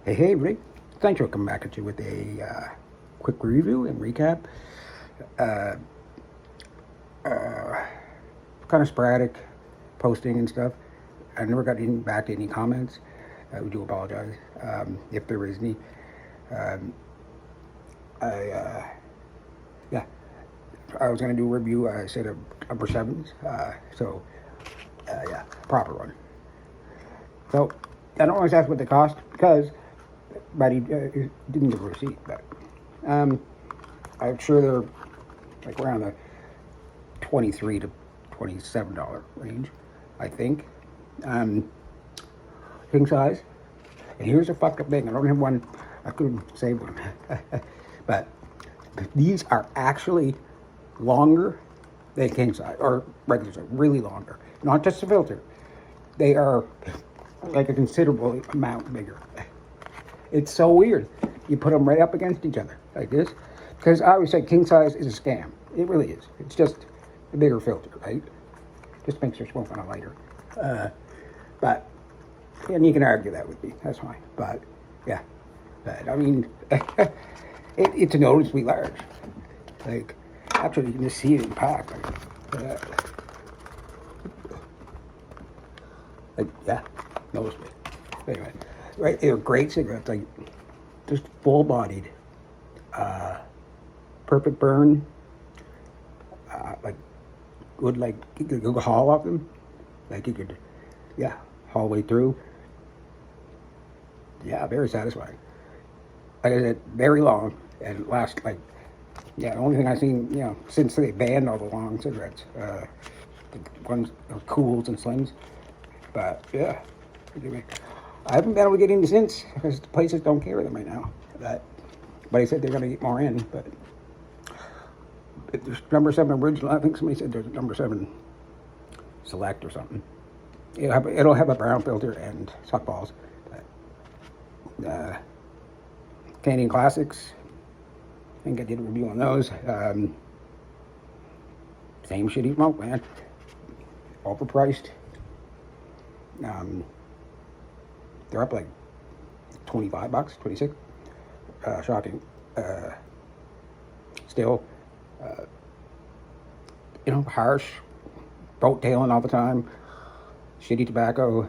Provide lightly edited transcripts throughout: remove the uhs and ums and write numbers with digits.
Hey, everybody. Thanks for coming back at you with a quick review and recap. Uh, kind of sporadic posting and stuff. I never got back to any comments. We do apologize if there is any. Um, yeah, I was going to do a review. I said of number 7's. Yeah, proper one. So I don't always ask what they cost because, but he didn't give a receipt. But I'm sure they're like around the $23 to $27 range, I think. King size. And here's a fucked up thing. I don't have one. I couldn't save one, but these are actually longer than king size or regular size. Really longer. Not just the filter. They are like a considerable amount bigger. It's so weird. You put them right up against each other like this. Because I always say king size is a scam. It really is. It's just a bigger filter, right? Just makes your smoke on a lighter. And you can argue that with me. That's fine. But, yeah. But, I mean, it's a noticeably large. Like, actually, you can just see it in pack. Yeah, noticeably. Anyway, right, they're great cigarettes. Like, just full-bodied. Perfect burn. Like, good, like, you could go haul off them. Like, you could, yeah, haul way through. Yeah, very satisfying. Like I said, very long and last, like, yeah, the only thing I've seen, since they banned all the long cigarettes, the ones, Cools and Slims. But, yeah, I haven't been able to get in since because the places don't carry them right now. But he said they're going to get more in, but there's number 7 original. I think somebody said there's number 7 select or something. It'll have a brown filter and suck balls. Canadian Classics. I think I did a review on those. Same shitty smoke, man. Overpriced. They're up like $25, 26. Shocking. Still, harsh. Boat tailing all the time. Shitty tobacco.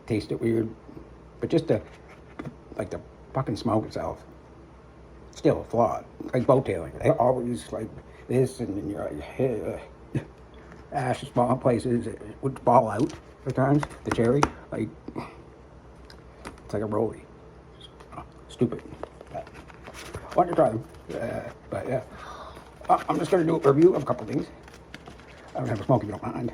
Taste it weird. But just the fucking smoke itself, still flawed. Like boat tailing. They always like this, and then you're like, hey, ash in small places. It would fall out at times. The cherry, like, it's like a rollie. Stupid. But I want to try them. But yeah, I'm just going to do a review of a couple of things. I don't have a smoke if you don't mind.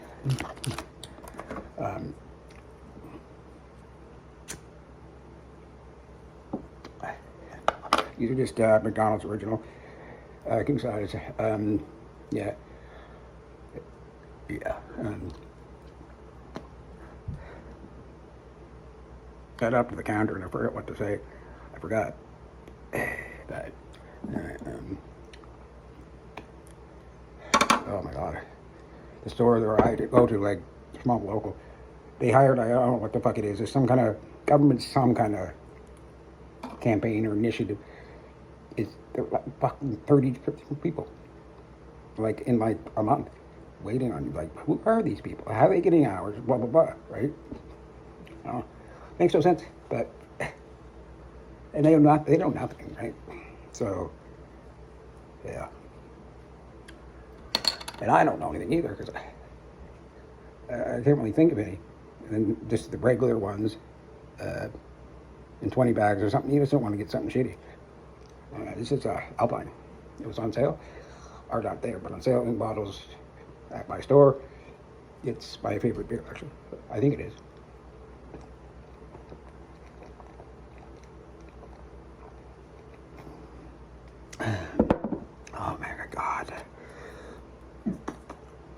These are just McDonald's original king size. Yeah. Got up to the counter and I forgot what to say. I forgot. But, oh my God. The store that I go to, like, small local, they hired, I don't know what the fuck it is. There's some kind of government, some kind of campaign or initiative. There are like fucking 30 people, like in like a month, waiting on you. Like, who are these people? How are they getting hours? Blah blah blah. Right? Makes no sense. But and they know nothing, right? So yeah, and I don't know anything either because I can't really think of any. And then just the regular ones, in 20 bags or something. You just don't want to get something shitty. This is Alpine. It was on sale, or not there, but on sale in bottles at my store. It's my favorite beer, actually. I think it is. Oh my God!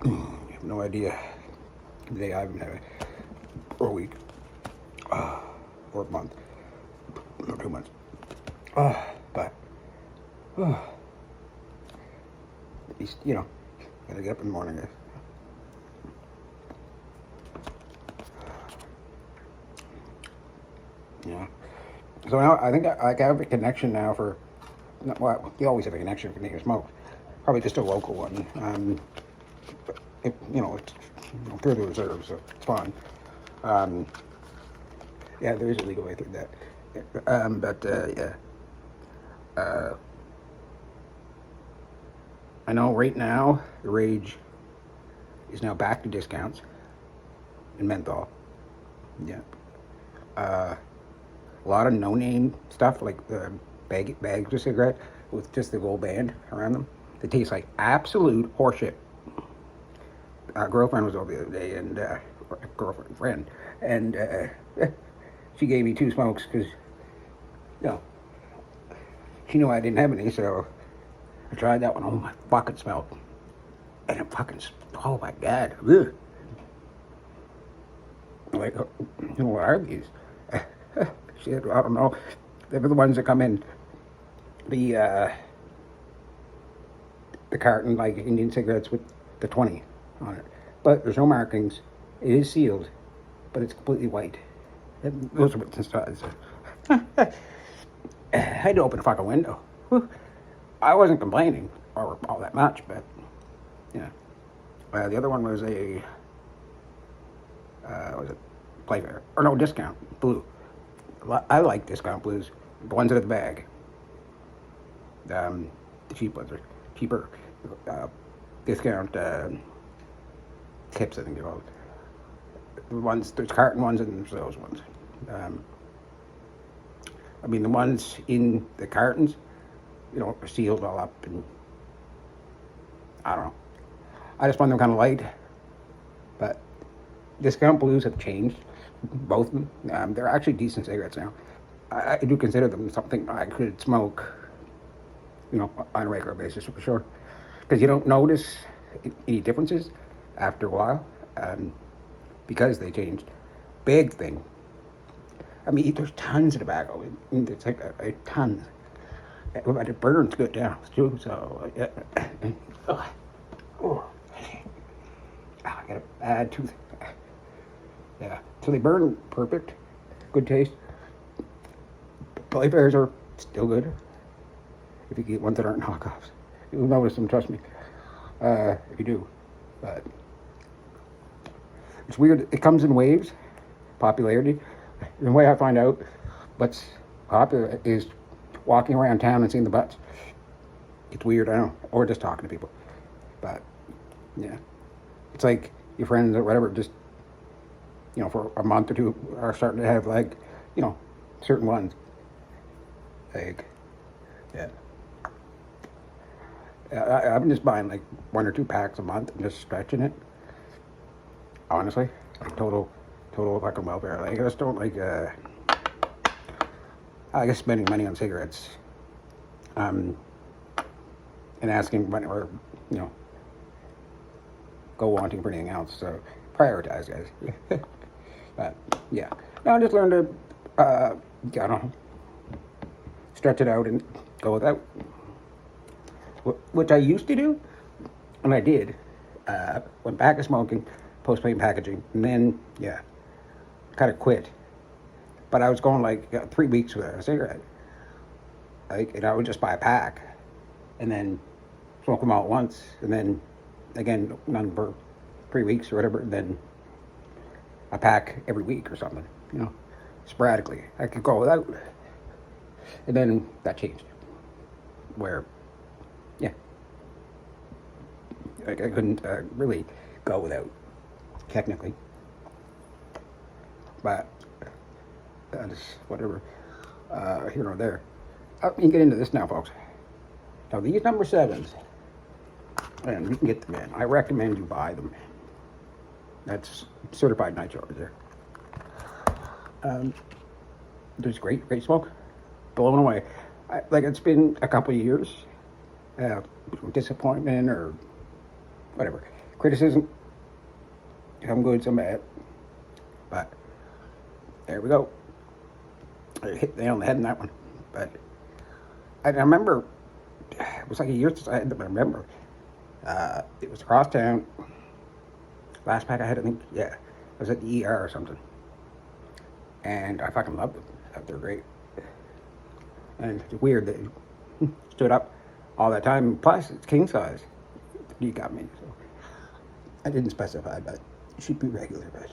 You have no idea. The day I haven't had it for a week, or a month, or 2 months. But at least, gotta get up in the morning. Yeah. So now I think I have a connection now for. Well, you always have a connection for Canadian smoke. Probably just a local one. It's through the reserve, so it's fine. Um, yeah, there is a legal way through that. But yeah. I know right now the Rage is now back to discounts in menthol. Yeah. A lot of no-name stuff like the bags of cigarette with just the gold band around them. They taste like absolute horseshit. Girlfriend was over the other day, and friend, and she gave me 2 smokes because, she knew I didn't have any, so I tried that one. Oh my fucking smell, and it fucking, oh my god, ugh. Like, what are these? Shit, I don't know. They're the ones that come in the carton, like Indian cigarettes with the 20 on it. But there's no markings. It is sealed, but it's completely white. Those are what's inside. I had to open the fucking window. I wasn't complaining or all that much, but yeah. The other one was a was it Playfair or no discount blue. I like discount blues. The ones out of the bag. The cheap ones are cheaper. Discount tips, I think they're called. The ones, there's carton ones and there's those ones. I mean, the ones in the cartons, are sealed all up, and I don't know. I just find them kind of light. But discount blues have changed, both of them. They're actually decent cigarettes now. I do consider them something I could smoke, on a regular basis for sure. Because you don't notice any differences after a while, because they changed. Big thing. I mean, there's tons of tobacco. It's like a ton. But it burns good down too. So, I got a bad tooth. Yeah. So they burn perfect. Good taste. Playfairs are still good. If you get ones that aren't knockoffs, you'll notice them. Trust me. If you do, but it's weird. It comes in waves. Popularity. The way I find out what's popular is walking around town and seeing the butts. It's weird, I know, or just talking to people. But yeah, it's like your friends or whatever, just for a month or two are starting to have certain ones. Like, yeah. I've been just buying 1 or 2 packs a month and just stretching it. Honestly, total fucking welfare. I just don't I guess spending money on cigarettes, and asking when or go wanting for anything else. So prioritize, guys. But yeah, no, I just learned to I don't know, stretch it out and go without, which I used to do, and I did. Went back to smoking, post-plain packaging, and then kind of quit. But I was going 3 weeks without a cigarette. And I would just buy a pack and then smoke them all at once. And then, again, none for 3 weeks or whatever. And then a pack every week or something, sporadically. I could go without. And then that changed. Where, I couldn't really go without, technically. But that's whatever, here or there. Let me get into this now, folks. Now, these number 7's, and you can get them in. I recommend you buy them. That's certified nitro right there. There's great smoke. Blown away. It's been a couple of years. Disappointment or whatever. Criticism. Some good, some bad. But there we go. I hit the nail on the head in that one. But I remember, it was like a year since I had them. I remember. It was across town. Last pack I had, I think, it was at the ER or something. and I fucking love them. They're great. And it's weird that it stood up all that time. Plus, it's king size. You got me. So I didn't specify, but it should be regular. But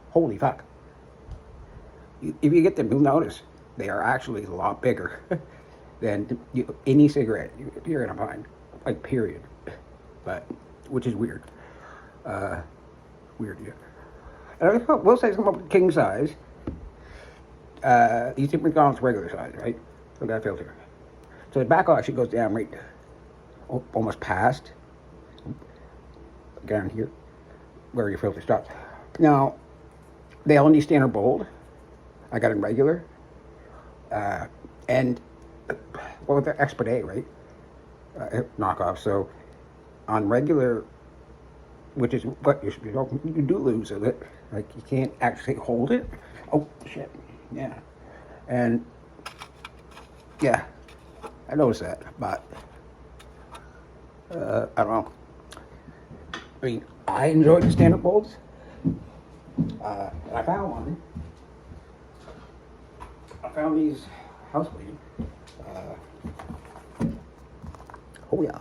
holy fuck! If you get them, you'll notice they are actually a lot bigger than any cigarette you're gonna find. Like period. But which is weird. Weird, yeah. And I will say something about king size. These different McDonald's regular size, right? Look at that filter. So the back actually goes down right, almost past, down here, where your filter stops. Now, they all need standard bold. I got them regular. And, well, they're Expert A, right? Knockoff. So, on regular, which is what you do lose of it. Like, you can't actually hold it. Oh, shit. Yeah. And, yeah, I noticed that, but, I don't know. I mean, I enjoyed the standard bolts. I found one. I found these house bleeding. Oh, yeah.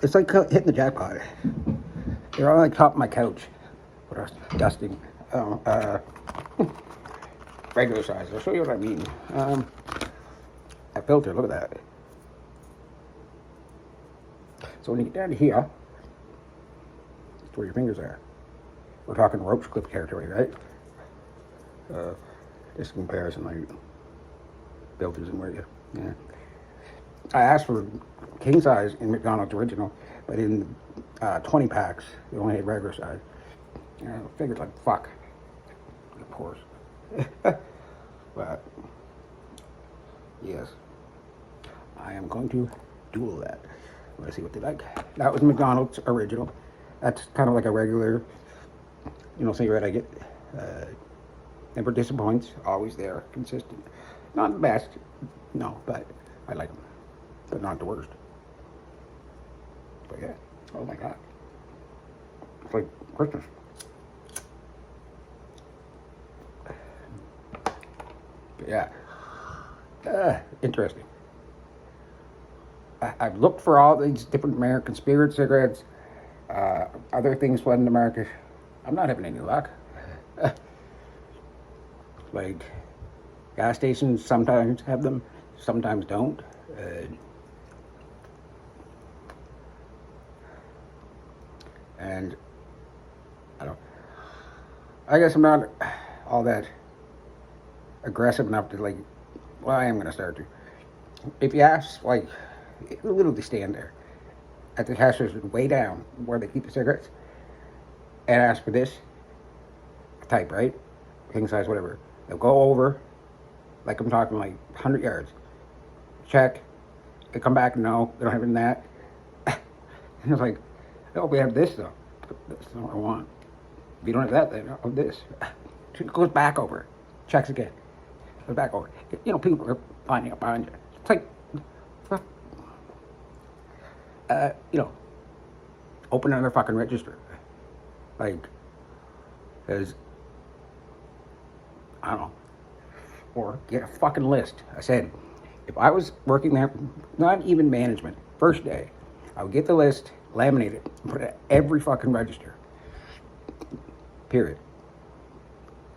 It's like hitting the jackpot. They're on like top of my couch. What else? Dusting. Regular size. I'll show you what I mean. That filter, look at that. So when you get down to here, that's where your fingers are. We're talking roach clip territory, right? Just comparison, like filters and where you, yeah. I asked for king size in McDonald's original, but in 20 packs, they only had regular size. I figured like, fuck, of course. But, yes, I am going to duel that. Let's see what they like. That was McDonald's original. That's kind of like a regular, cigarette I get. Never disappoints, always there, consistent. Not the best, no, but I like them. But not the worst. But yeah, oh my God. It's like Christmas. But yeah, interesting. I've looked for all these different American spirit cigarettes, other things flooding the market. I'm not having any luck. Like, gas stations sometimes have them, sometimes don't. And I guess I'm not all that aggressive enough to well, I am going to start to. If you ask, literally stand there at the cash register way down where they keep the cigarettes and ask for this type, right? King size, whatever. They'll go over, like I'm talking 100 yards. Check. They come back, no, they don't have any of that. And it's like, oh, we have this though. That's not what I want. If you don't have that, then I'll have this. It goes back over. Checks again. Goes back over. People are finding up behind you. It's like, open another fucking register. Because, I don't know. Or get a fucking list. I said, if I was working there, not even management, first day, I would get the list, laminate it, and put it at every fucking register. Period.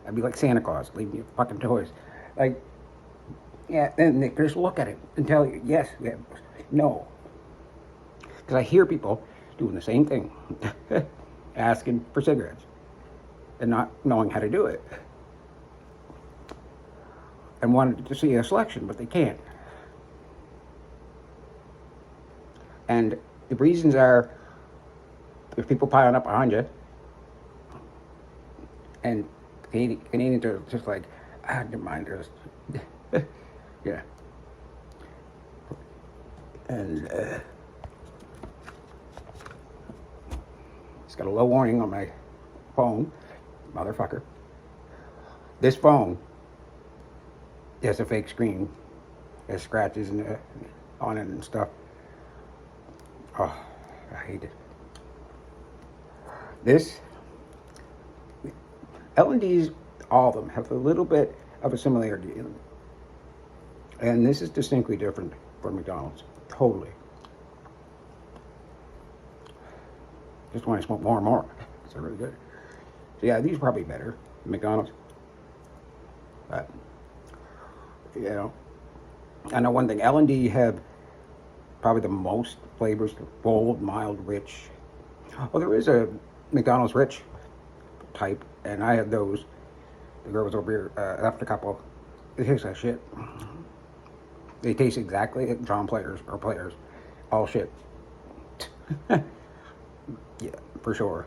I'd be like Santa Claus, leave me fucking toys. Then they just look at it and tell you, yes, we have, no. Because I hear people doing the same thing, asking for cigarettes and not knowing how to do it. And wanted to see a selection, but they can't. And the reasons are, there's people piling up behind you, and Canadians are just like, never mind, just, yeah. And it's got a low warning on my phone, motherfucker. This phone has a fake screen. It has scratches on it and stuff. Oh, I hate it. This, L&D's, all of them have a little bit of a similarity in them. And this is distinctly different from McDonald's. Totally. Just want to smoke more and more. It's really good. So yeah, these are probably better than McDonald's. But, you know, I know one thing. L&D have probably the most flavors. Bold, mild, rich. Well, there is a McDonald's rich type, and I had those. The girl was over here after a couple. It tastes like shit. They taste exactly like John Players or Players. All shit. Yeah, for sure.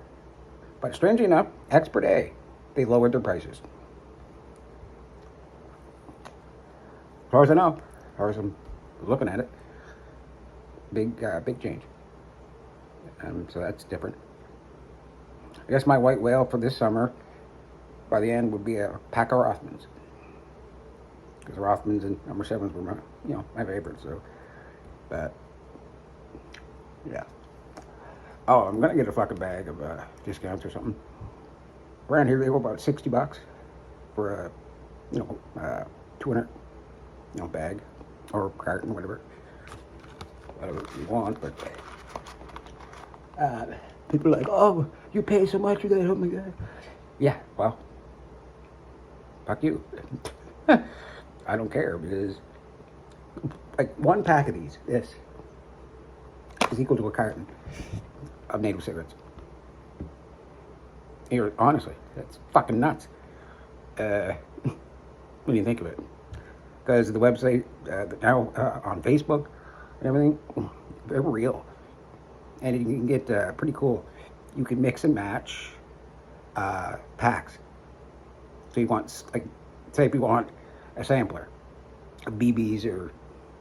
But strangely enough, Expert A, they lowered their prices. As far as I know, as far as I'm looking at it, big change. So that's different. I guess my white whale for this summer, by the end, would be a pack of Rothmans. Because Rothmans and number 7's were my favorites. So, but yeah. Oh, I'm gonna get a fucking bag of discounts or something. Around here they go about $60 for a 200 bag or carton, whatever you want. But people are like, oh, you pay so much for that? Oh my god. Yeah, well, fuck you. I don't care, because like one pack of these, this is equal to a carton of native cigarettes. Here, honestly, that's fucking nuts. When you think of it, because the website now on Facebook and everything, they're real, and you can get pretty cool. You can mix and match packs. So you want, like, say if you want a sampler of BBs or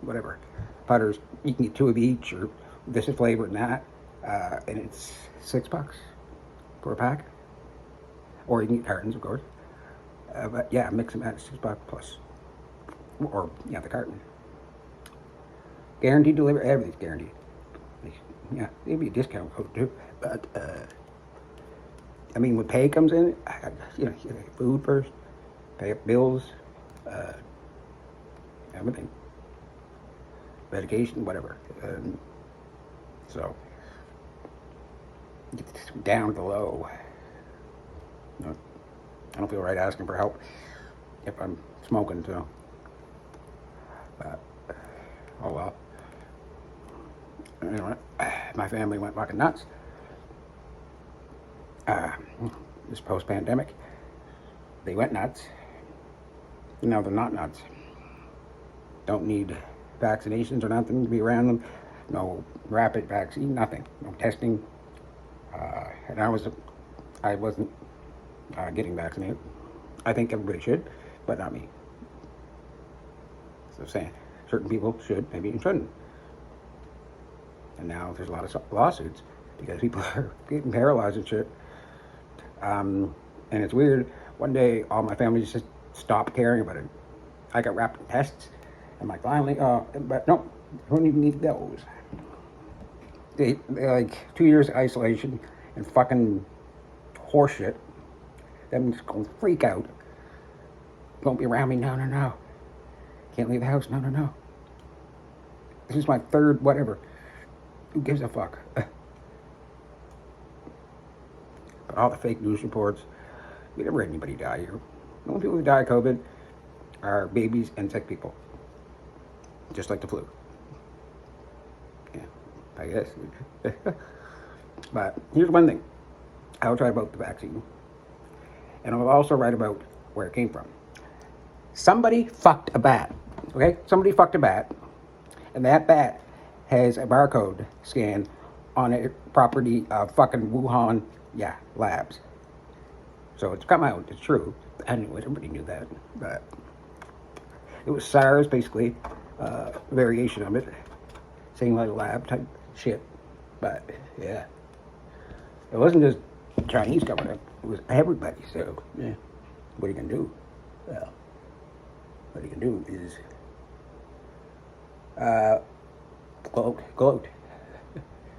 whatever putters, you can get 2 of each, or this is flavored and that, and it's $6 for a pack. Or you can get cartons, of course. But yeah, mix and match, $6 plus, or the carton. Guaranteed delivery, everything's guaranteed. Yeah, maybe a discount code too. But I mean, when pay comes in, you get food first, pay up bills, everything, medication, whatever. So it's down to low. I don't feel right asking for help if I'm smoking, so. But, oh well. Anyway, my family went fucking nuts. This post-pandemic, they went nuts. Now they're not nuts. Don't need vaccinations or nothing to be around them. No rapid vaccine, nothing. No testing. And I wasn't getting vaccinated. I think everybody should, but not me. So I'm saying certain people should, maybe even shouldn't. And now there's a lot of lawsuits because people are getting paralyzed and shit. And it's weird. One day, all my family just stopped caring about it. I got wrapped in tests. I'm like, finally, but no, I don't even need those. They like 2 years of isolation and fucking horseshit. Them just gonna freak out. Don't be around me, no. Can't leave the house, no. This is my third whatever. Who gives a fuck? But all the fake news reports, we never had anybody die here. The only people who die of COVID are babies and sick people. Just like the flu. Yeah, I guess. But here's one thing. I'll try about the vaccine. And I'll also write about where it came from. Somebody fucked a bat. Okay? Somebody fucked a bat. And that bat has a barcode scan on a property of fucking Wuhan, labs. So it's come out, it's true. Anyway, everybody knew that. But it was SARS, basically, a variation of it. Same like lab type shit. But, yeah. It wasn't just Chinese government. It was everybody. So, yeah. What are you going to do? Well, what you can do is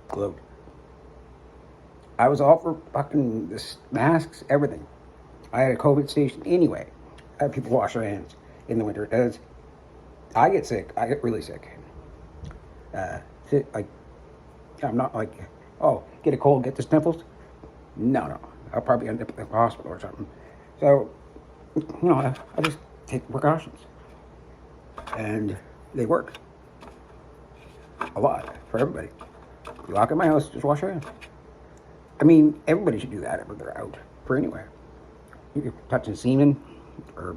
gloat. I was all for fucking masks, everything. I had a COVID station anyway. have people wash their hands in the winter. Because I get sick. I get really sick. Like, I'm not like, oh, get a cold, get the sniffles. No. I'll probably end up in the hospital or something. So, I just take precautions. And they work. A lot for everybody. You walk in my house, just wash your hands. I mean, everybody should do that if they're out for anywhere. You're touching semen or,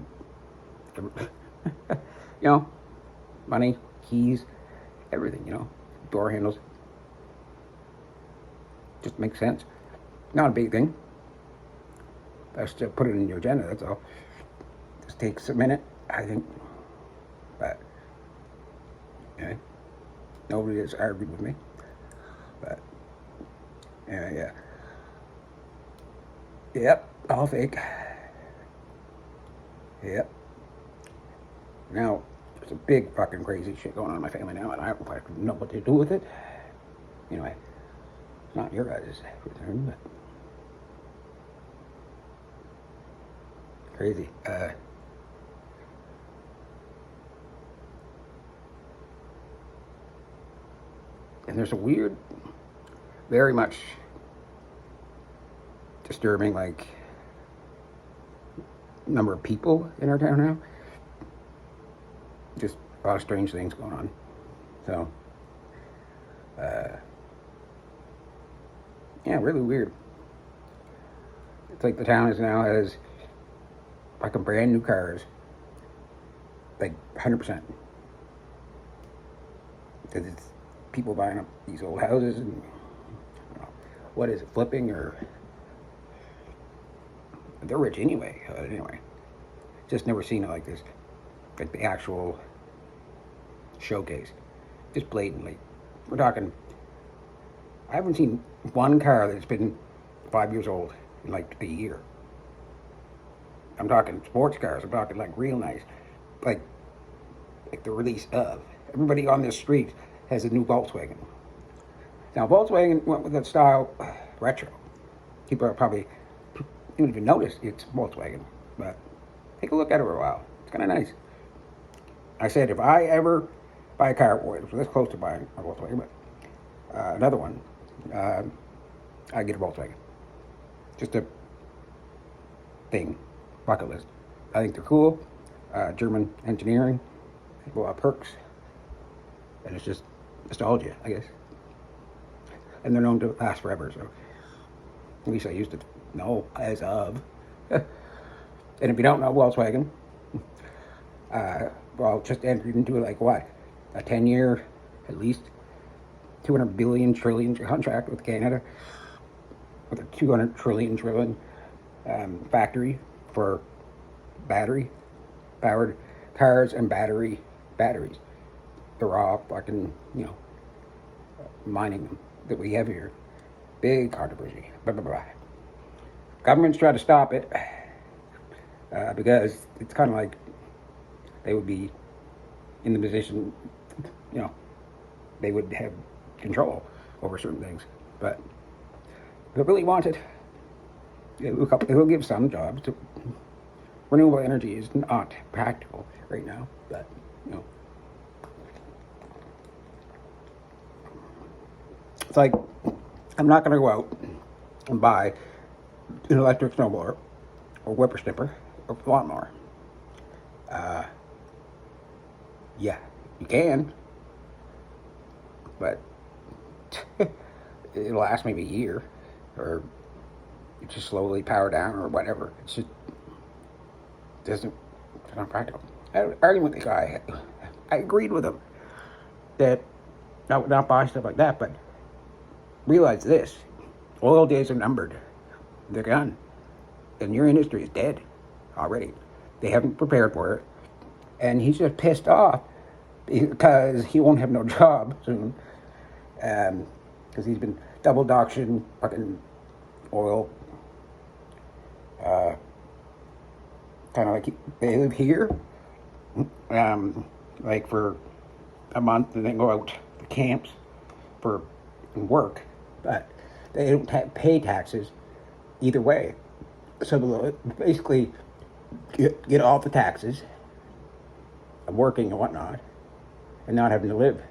money, keys, everything, door handles. Just makes sense. Not a big thing. That's to put it in your agenda, that's all. Just takes a minute, I think. But, nobody has argued with me. But, yeah. Yep, all fake. Yep. Now, there's a big fucking crazy shit going on in my family now, and I don't fucking know what to do with it. Anyway, it's not your guys' concern, but crazy. And there's a weird, very much disturbing, like, number of people in our town now. Just a lot of strange things going on. So, yeah, really weird. It's like the town is now has fucking brand new cars, like 100%. Because it's people buying up these old houses and what is it, flipping or they're rich anyway. Just never seen it like this, like the actual showcase, just blatantly. We're talking. I haven't seen one car that's been 5 years old in like a year. I'm talking sports cars. I'm talking like real nice, like the release of. Everybody on this street has a new Volkswagen. Now Volkswagen went with that style retro. People are probably don't even notice it's Volkswagen, but take a look at it for a while. It's kind of nice. I said if I ever buy a car, it was this close to buying a Volkswagen, but another one, I get a Volkswagen. Just a thing, bucket list. I think they're cool. German engineering, perks, and it's just nostalgia, I guess. And they're known to last forever, so at least I used to know as of. And if you don't know Volkswagen, well, just entered into like what, a 10-year, at least 200 billion trillion contract with Canada, with a 200 trillion factory for battery-powered cars and batteries. They're all fucking, mining them that we have here. Big controversy. Blah, blah, blah. Governments try to stop it because it's kind of like they would be in the position, they would have control over certain things. But if they really want it, it will give some jobs. Renewable energy is not practical right now, but, it's like, I'm not going to go out and buy an electric snowblower or whippersnipper or lawnmower. Yeah, you can, but it'll last maybe a year, or you just slowly power down or whatever. It's not practical. I was arguing with the guy. I agreed with him that not buy stuff like that, but realize this: oil days are numbered. They're gone, and your industry is dead already. They haven't prepared for it, and he's just pissed off because he won't have no job soon, because he's been double doxing fucking oil. Kind of like they live here, like for a month, and then go out to camps for work, but they don't pay taxes either way. So basically, get off the taxes of working and whatnot, and not having to live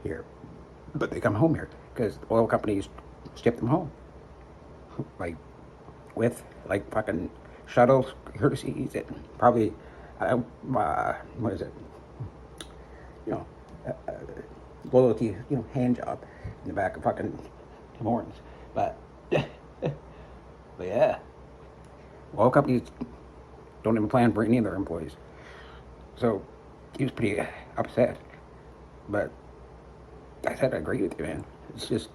here. But they come home here because oil companies ship them home, like with like fucking shuttles, courtesies, and probably what is it? You know, loyalty, hand job in the back of fucking Tim Hortons. But but yeah, oil companies don't even plan for any of their employees. So he was pretty upset. But I said I agree with you, man. It's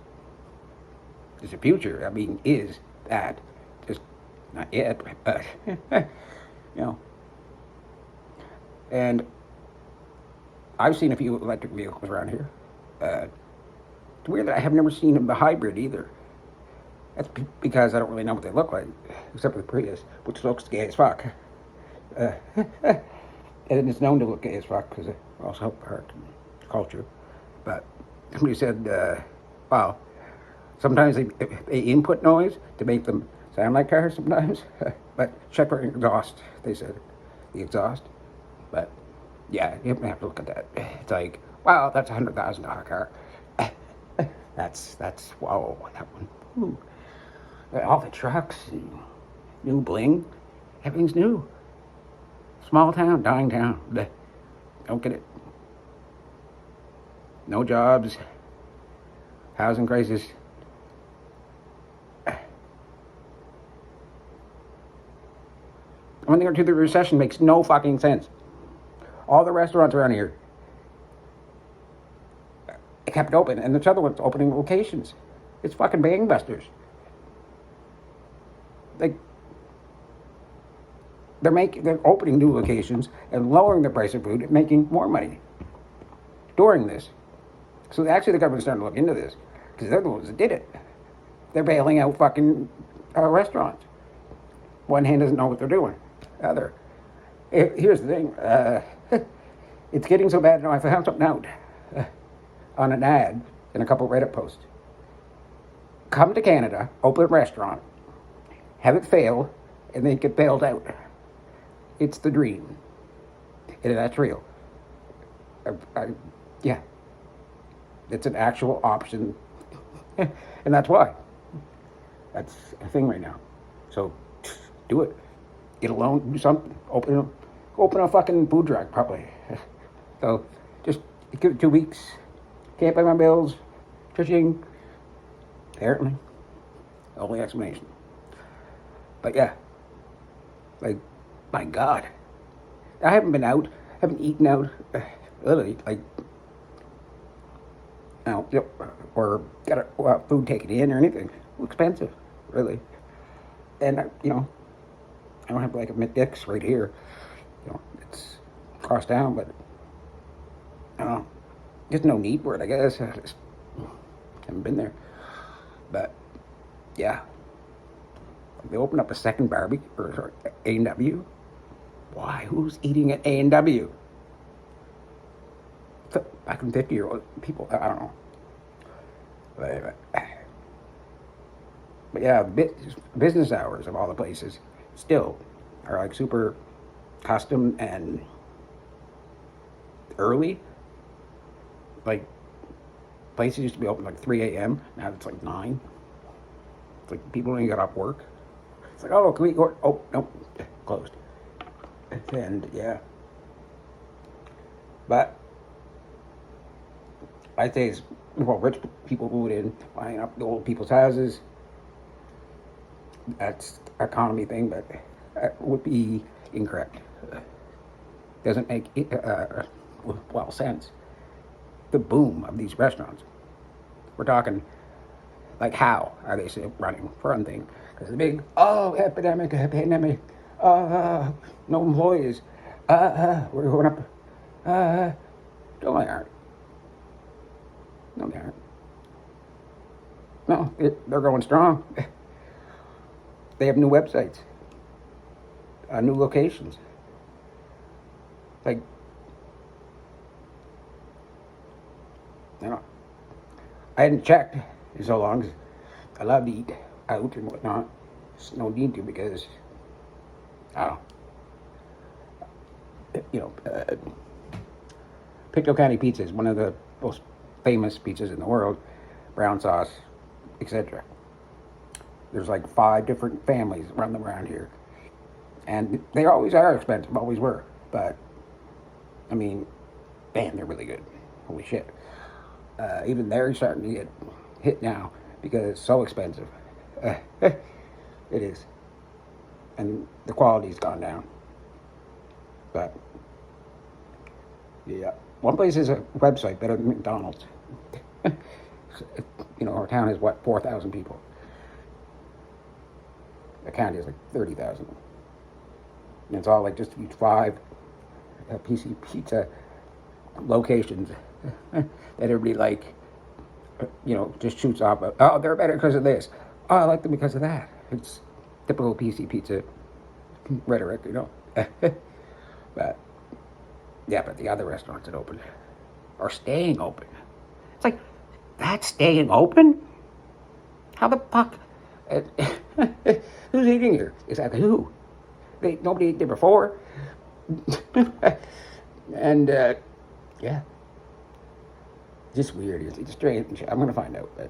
the future. I mean, is that just not yet, but And I've seen a few electric vehicles around here. It's weird that I have never seen a hybrid either. That's because I don't really know what they look like, except for the Prius, which looks gay as fuck. And it's known to look gay as fuck because it also part culture. But somebody said, wow, sometimes they input noise to make them sound like cars sometimes. But check for exhaust, they said. The exhaust. But yeah, you have to look at that. It's like, wow, that's $100,000 car. That's wow, that one. Ooh. All the trucks, and new bling, everything's new. Small town, dying town. Don't get it. No jobs, housing crisis. One thing or two, the recession makes no fucking sense. All the restaurants around here kept open, and there's other ones opening locations. It's fucking gangbusters. Like, they're opening new locations and lowering the price of food and making more money during this. So actually the government's starting to look into this because they're the ones that did it. They're bailing out fucking restaurants. One hand doesn't know what they're doing. The other. Here's the thing. It's getting so bad now I found something out on an ad in a couple Reddit posts. Come to Canada, open a restaurant, have it fail, and then get bailed out. It's the dream. And that's real. Yeah. It's an actual option. And that's why. That's a thing right now. So, do it. Get a loan, do something. Open a fucking food truck, probably. So, just give it 2 weeks. Can't pay my bills. Cha-ching. Apparently. Only explanation. But yeah. Like, my God. I haven't been out. Haven't eaten out. Literally, like, or got food taken in or anything. Expensive, really. And, I don't have like a McDick's right here. It's across town, but I don't know. Just no need for it, I guess. I just haven't been there. But, yeah. They opened up a second barbecue, or A&W. Why? Who's eating at A&W? Back in 50-year-old people, I don't know. But anyway. But yeah, business hours of all the places still are like super custom and early. Like, places used to be open like 3 a.m. Now it's like 9. It's like people don't even get off work. It's like, oh, can we go? Oh, no, closed. And yeah. But I say it's, rich people moving in, buying up the old people's houses. That's an economy thing, but that would be incorrect. Doesn't make sense. The boom of these restaurants. We're talking, like, how are they still running for one thing? Because the big, epidemic, pandemic, no employees, we're going up, no, they aren't. No, they aren't. No, they're going strong. They have new websites, new locations. Like, I hadn't checked in so long 'cause I love to eat out and whatnot. There's no need to because I don't know. Pictou County Pizza is one of the most famous pizzas in the world. Brown sauce, etc. There's like 5 different families running around here. And they always are expensive, always were. But, I mean, man, they're really good. Holy shit. Even they're starting to get hit now because it's so expensive. It is. And the quality's gone down. But, yeah. One place is a website better than McDonald's. Our town is, 4,000 people. The county is like 30,000. And it's all like just 5 PC pizza locations that everybody just shoots off. Oh, they're better because of this. Oh, I like them because of that. It's typical PC pizza rhetoric, But the other restaurants that open are staying open. It's like, that's staying open? How the fuck? Who's eating here? Exactly who? Nobody ate there before. And, yeah. Just weird. It's strange. I'm going to find out. But,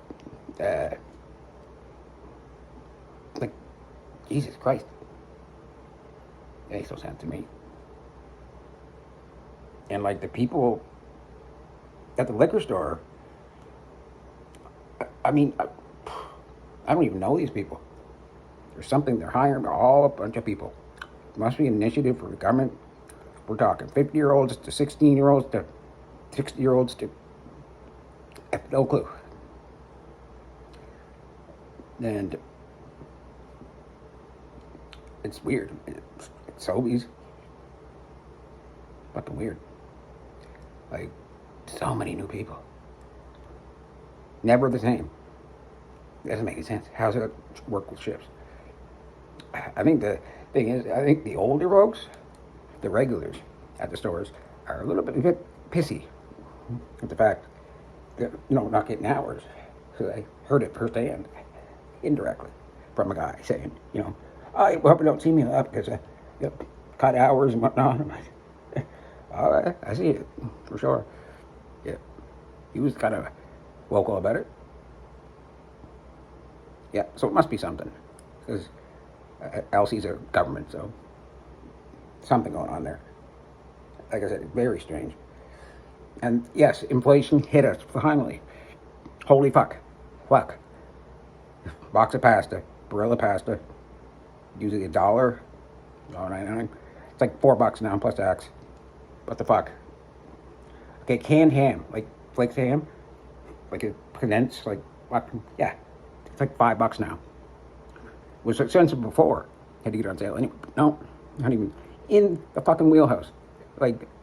Jesus Christ. That makes no sense to me. And, the people at the liquor store, I don't even know these people. There's something they're hiring all a bunch of people. It must be an initiative for the government. We're talking 50-year-olds to 16-year-olds to 60-year-olds to I have no clue. And it's weird. It's always fucking weird. So many new people. Never the same. Doesn't make any sense. How's it work with shifts? I think the thing is, the older folks, the regulars at the stores, are a little bit pissy at the fact that, not getting hours. So I heard it firsthand, indirectly, from a guy saying, I hope you don't see me up because cut hours and whatnot. I'm like, I see it, for sure. Yeah. He was kind of vocal about it. Yeah, so it must be something. Because LC's a government, so something going on there. Like I said, very strange. And yes, inflation hit us finally. Holy fuck. Fuck. Box of pasta, Barilla pasta, usually $1, $1.99. It's like $4 now plus tax. What the fuck? Okay, canned ham, like flakes of ham, like a condensed, yeah, it's like $5 now. It was expensive before. Had to get it on sale. Anyway, no, not even in the fucking wheelhouse.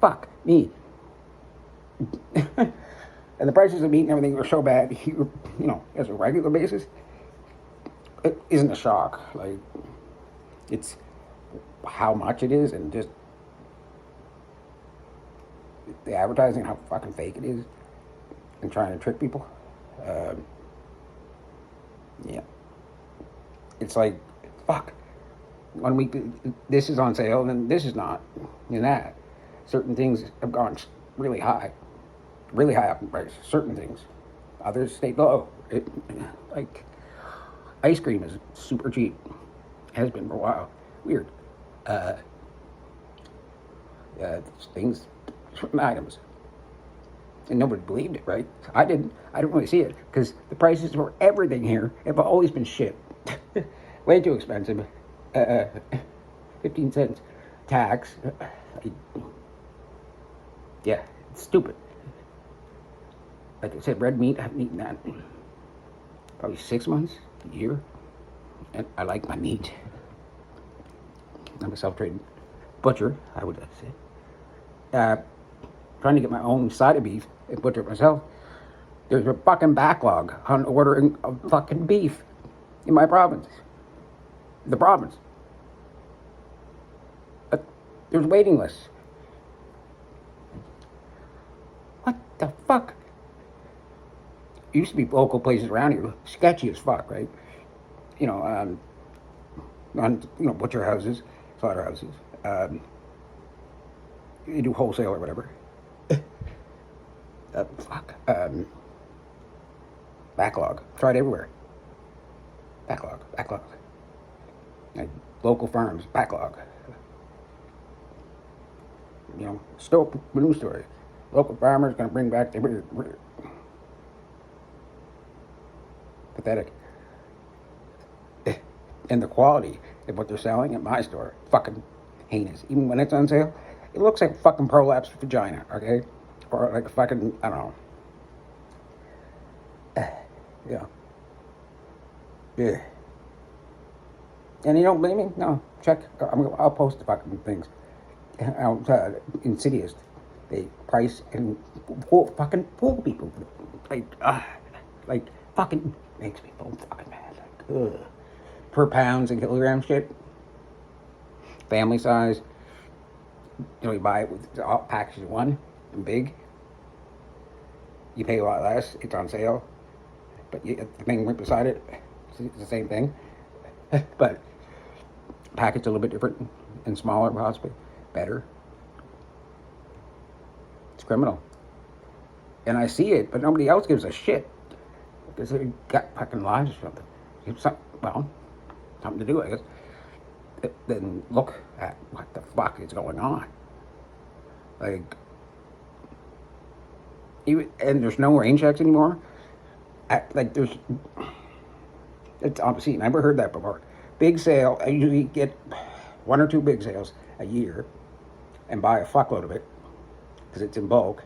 Fuck me. And the prices of meat and everything were so bad, as a regular basis, it isn't a shock. It's how much it is and just the advertising, how fucking fake it is, and trying to trick people. Yeah. It's fuck. 1 week, this is on sale, and this is not. And that. Certain things have gone really high up in price. Certain things. Others stay low. Ice cream is super cheap. Has been for a while. Weird. Things, certain items. And nobody believed it, right? I didn't really see it, because the prices for everything here have always been shit. Way too expensive. 15 cents tax. Yeah, it's stupid. Like I said, red meat, I haven't eaten that probably 6 months, a year. And I like my meat. I'm a self-trained butcher, I would say. Trying to get my own side of beef and butcher it myself. There's a fucking backlog on ordering of fucking beef in my province. The province. But there's waiting lists. What the fuck? Used to be local places around here, sketchy as fuck, right? On butcher houses, slaughterhouses. You do wholesale or whatever. Fuck. Backlog. Tried everywhere. Backlog. Like local farms. Backlog. Still news story. Local farmers going to bring back the pathetic. And the quality of what they're selling at my store, fucking heinous. Even when it's on sale, it looks like a fucking prolapsed vagina, okay? Or like a fucking, I don't know. Yeah. Yeah. And you don't believe me? No. Check. I'll post the fucking things. Insidious. They price and fucking fool people. Like fucking makes me so fucking mad. Like, ugh. Per pounds and kilogram shit. Family size. You buy it with all packages one and big. You pay a lot less. It's on sale. But the thing right beside it, it's the same thing. But package a little bit different and smaller, possibly. Better. It's criminal. And I see it, but nobody else gives a shit. Because they got fucking lives or something. Something to do, I guess. Then look at what the fuck is going on. Like, and there's no rain checks anymore. It's obviously, never heard that before. Big sale, I usually get 1 or 2 big sales a year and buy a fuckload of it because it's in bulk.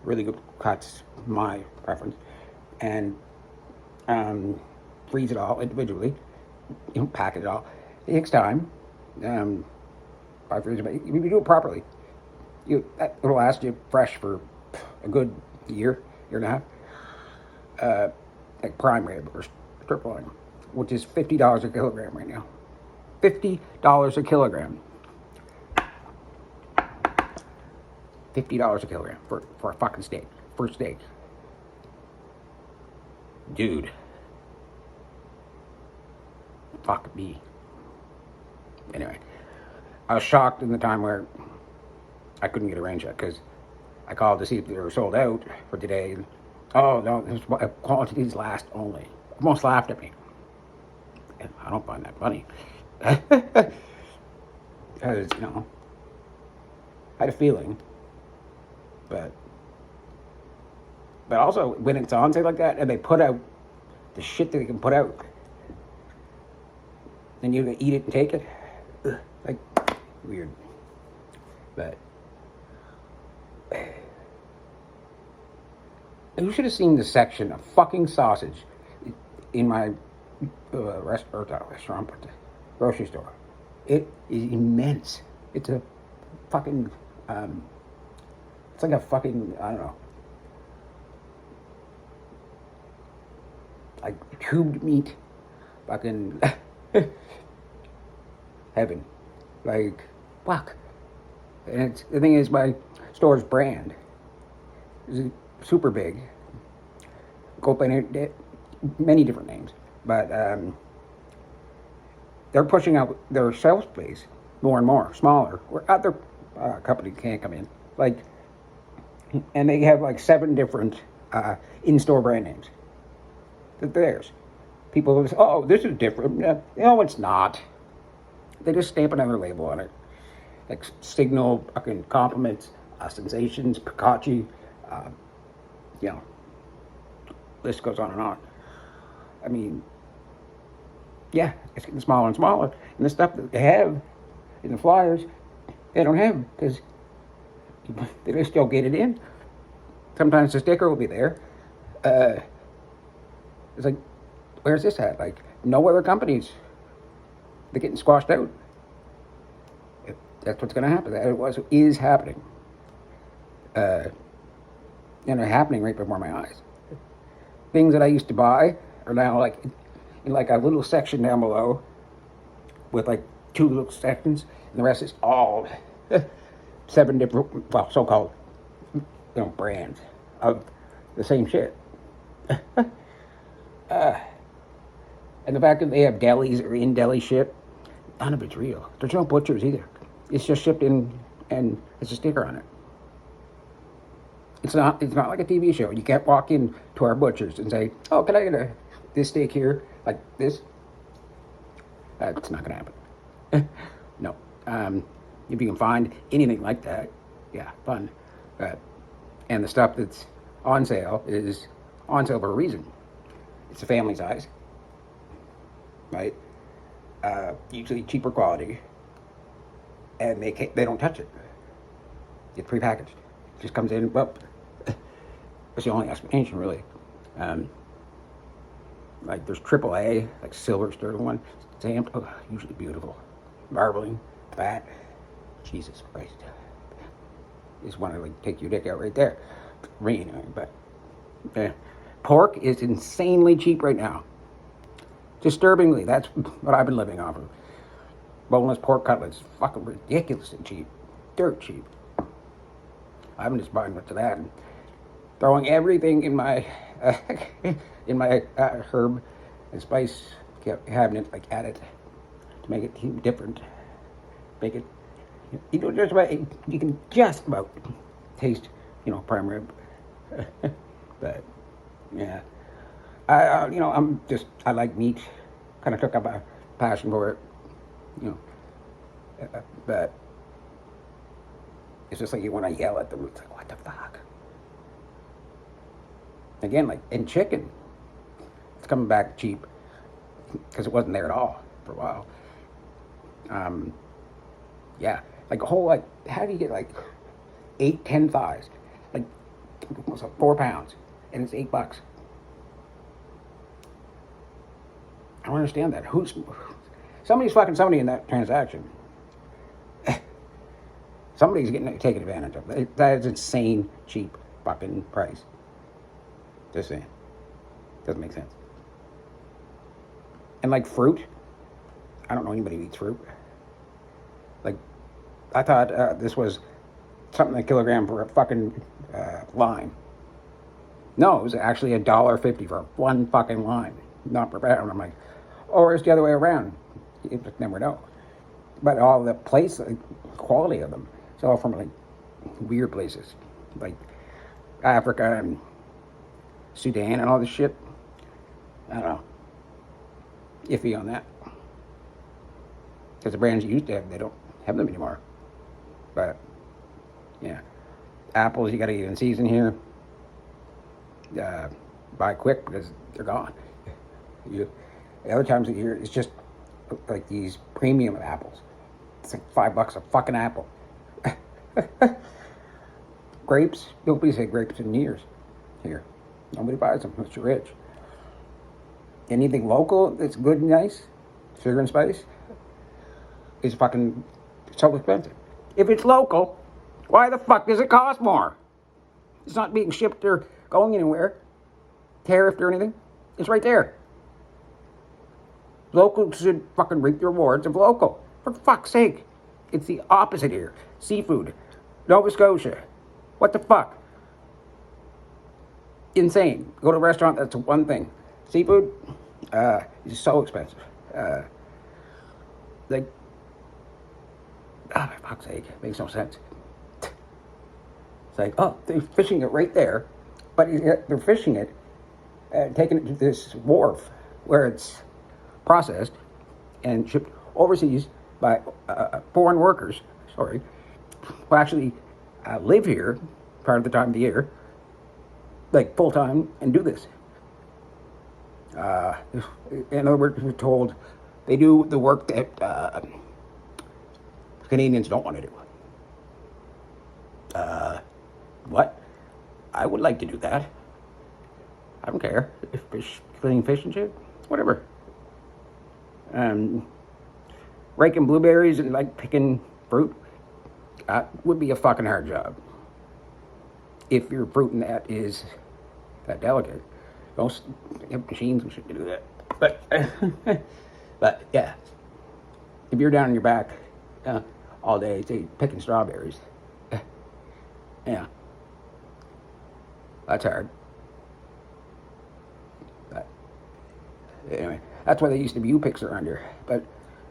Really good cuts, my preference. And freeze it all individually. Pack it all. It takes time. Buy freeze it. If you do it properly, it'll last you fresh for a good year and a half. Like prime rib or strip loin, which is $50 a kilogram right now. $50 a kilogram. $50 a kilogram for a fucking steak. For steak. Dude. Fuck me. Anyway, I was shocked in the time where I couldn't get a rain check because I called to see if they were sold out for today. And, oh, no, quantities last only. Almost laughed at me. And I don't find that funny. Because, I had a feeling. But also, when it's on sale like that, and they put out the shit that they can put out, then you eat it and take it. Ugh, like, weird. But you should have seen the section of fucking sausage in my restaurant, but the grocery store. It is immense. It's a fucking, it's like a fucking, I don't know, like tubed meat, fucking heaven. Like, fuck. And the thing is, my store's brand is super big. Go by many different names, but they're pushing out their sales space more and more, smaller, where other companies can't come in. Like, and they have like 7 different in-store brand names. Theirs. People will say, oh, this is different. No, it's not. They just stamp another label on it. Like Signal, fucking Compliments, Sensations, Picachi, list goes on and on. I mean, yeah, it's getting smaller and smaller. And the stuff that they have in the flyers, they don't have because they just don't get it in. Sometimes the sticker will be there. It's like, where's this at? Like, no other companies. They're getting squashed out. That's what's going to happen. That is happening. And they're happening right before my eyes. Things that I used to buy are now like in like a little section down below with like 2 little sections, and the rest is all 7 different, well, so-called, brands of the same shit. And the fact that they have delis or in deli shit, None of it's real. There's no butchers either. It's just shipped in, and it's a sticker on it. It's not like a TV show. You can't walk in to our butchers and say, "Oh, can I get this steak here, like this?" That's not gonna happen. No. If you can find anything like that, yeah, fun. And the stuff that's on sale is on sale for a reason. It's a family size, right? Usually cheaper quality, and they don't touch it. It's prepackaged. It just comes in. Well, that's the only explanation, really. Like there's AAA, like silver sterling one, stamped, usually beautiful, marbling, fat. Jesus Christ, just want to like take your dick out right there. But pork is insanely cheap right now. Disturbingly, that's what I've been living off of. Boneless pork cutlets, fucking ridiculously cheap, dirt cheap. I've been just buying much of that and throwing everything in my herb and spice cabinet, like at it, to make it different. Make it, just about, you can just about taste, prime rib. But yeah, I like meat. Kind of took up a passion for it, but it's just like you want to yell at them. It's like, what the fuck? Again, like in chicken, it's coming back cheap because it wasn't there at all for a while. Yeah, like a whole, how do you get like 8-10 thighs, like almost like 4 pounds, and it's $8? I don't understand that. Somebody's fucking somebody in that transaction. Somebody's taken advantage of it. That is insane, cheap fucking price. Just saying. Doesn't make sense. And like fruit, I don't know anybody who eats fruit. Like, I thought this was something a kilogram for a fucking lime. No, it was actually $1.50 for one fucking lime, not per pound. I'm like, or it's the other way around. You just never know. But all the quality of them, it's all from like weird places, like Africa and Sudan and all this shit. I don't know. Iffy on that. Because the brands you used to have, they don't have them anymore. But, yeah. Apples, you got to get in season here. Buy quick because they're gone. The other times of the year, it's just like these premium apples. It's like $5 a fucking apple. Grapes, nobody say grapes in years here. Nobody buys them unless you're rich. Anything local that's good and nice, sugar and spice, is fucking so expensive. If it's local, why the fuck does it cost more? It's not being shipped or going anywhere, tariffed or anything. It's right there. Local should fucking reap the rewards of local. For fuck's sake. It's the opposite here. Seafood. Nova Scotia. What the fuck? Insane. Go to a restaurant, that's one thing. Seafood, is so expensive. For fuck's sake, it makes no sense. It's like, oh, they're fishing it right there, but they're fishing it, taking it to this wharf where it's processed and shipped overseas by foreign workers, who actually live here part of the time of the year, like full time, and do this. In other words, we're told they do the work that Canadians don't want to do. What? I would like to do that. I don't care. Cleaning fish and shit, whatever. Raking blueberries and like picking fruit would be a fucking hard job. If your fruit and that is that delicate. Most machines and shit to do that. But yeah, if you're down on your back all day, say picking strawberries, yeah, that's hard. But anyway, that's why they used to be U-picks around here. But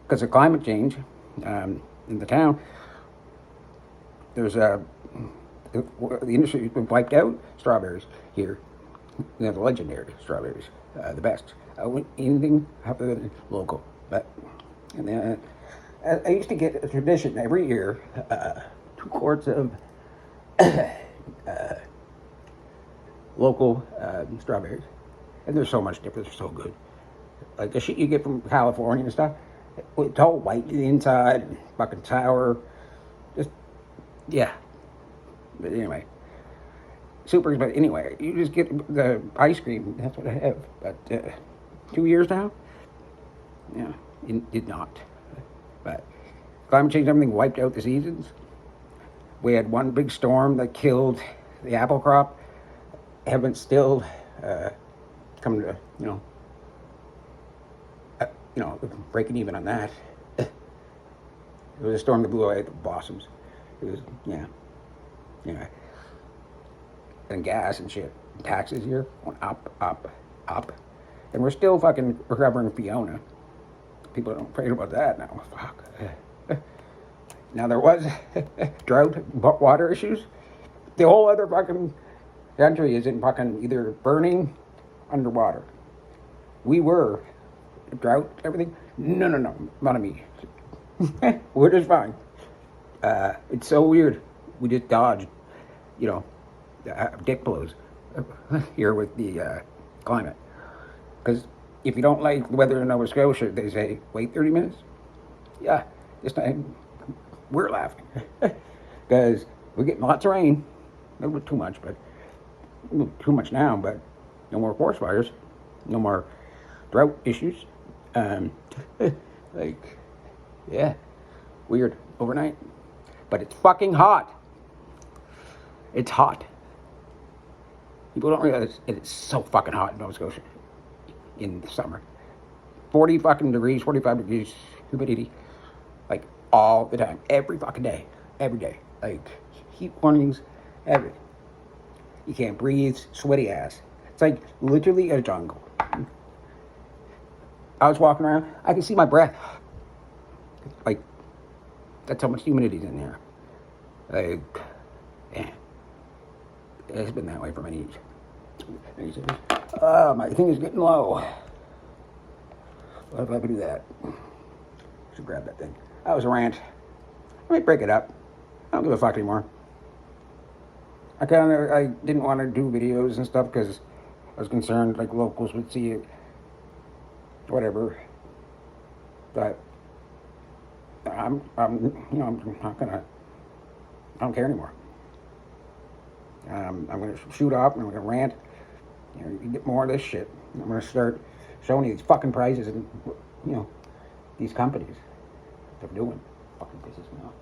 because of climate change in the town, there's the industry's been wiped out. Strawberries here, the legendary strawberries, the best. Anything local, but and then I used to get a tradition every year, 2 quarts of local strawberries, and they're so much different. They're so good. Like the shit you get from California and stuff, it's all white on the inside and fucking sour. Just yeah. But anyway, supers. But anyway, you just get the ice cream. That's what I have. But 2 years now, yeah, it did not. But climate change, everything wiped out the seasons. We had one big storm that killed the apple crop. Haven't still come to breaking even on that. It was a storm that blew away the blossoms. It was anyway. And gas and shit, taxes here went up, and we're still fucking recovering Fiona. People don't pray about that now. Fuck. Now there was drought, water issues. The whole other fucking country is in fucking either burning, underwater. We were drought, everything. No, not me. We're just fine. It's so weird. We just dodged, dick blows here with the climate. Because if you don't like the weather in Nova Scotia, they say, wait 30 minutes. Yeah, this time we're laughing. Because we're getting lots of rain. A little bit too much, but too much now, but no more forest fires, no more drought issues. Weird overnight. But it's fucking hot. It's hot. People don't realize it's so fucking hot in Nova Scotia in the summer. 40 fucking degrees, 45 degrees humidity, like all the time, every fucking day, every day. Like heat warnings, everything. You can't breathe, sweaty ass. It's like literally a jungle. I was walking around, I could see my breath. Like, that's how much humidity's in there. Like, yeah. It's been that way for many years. My thing is getting low. What if I could do that? Should grab that thing. That was a rant. Let me break it up. I don't give a fuck anymore. I didn't want to do videos and stuff because I was concerned like locals would see it. Whatever. But I'm not gonna. I don't care anymore. I'm gonna shoot off and I'm gonna rant. You get more of this shit. I'm gonna start showing you these fucking prices and these companies they're doing. Fucking pisses me off.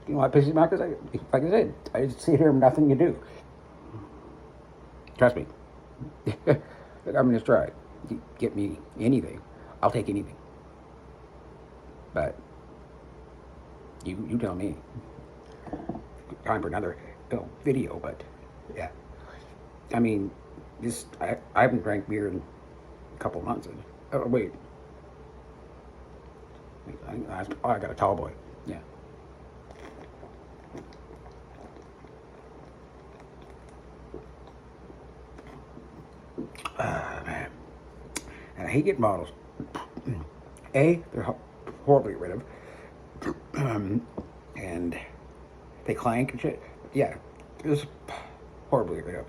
You know what pisses me off? Because like I said, I just sit here and nothing to do. Trust me. The government's tried. Get me anything. I'll take anything. But you tell me. Time for another video, but yeah. I mean, I haven't drank beer in a couple months. Oh, wait. I got a tall boy. Yeah. Man. And I hate getting bottles. They're horribly rid of. And they clank and shit. Yeah, it's horribly rid of.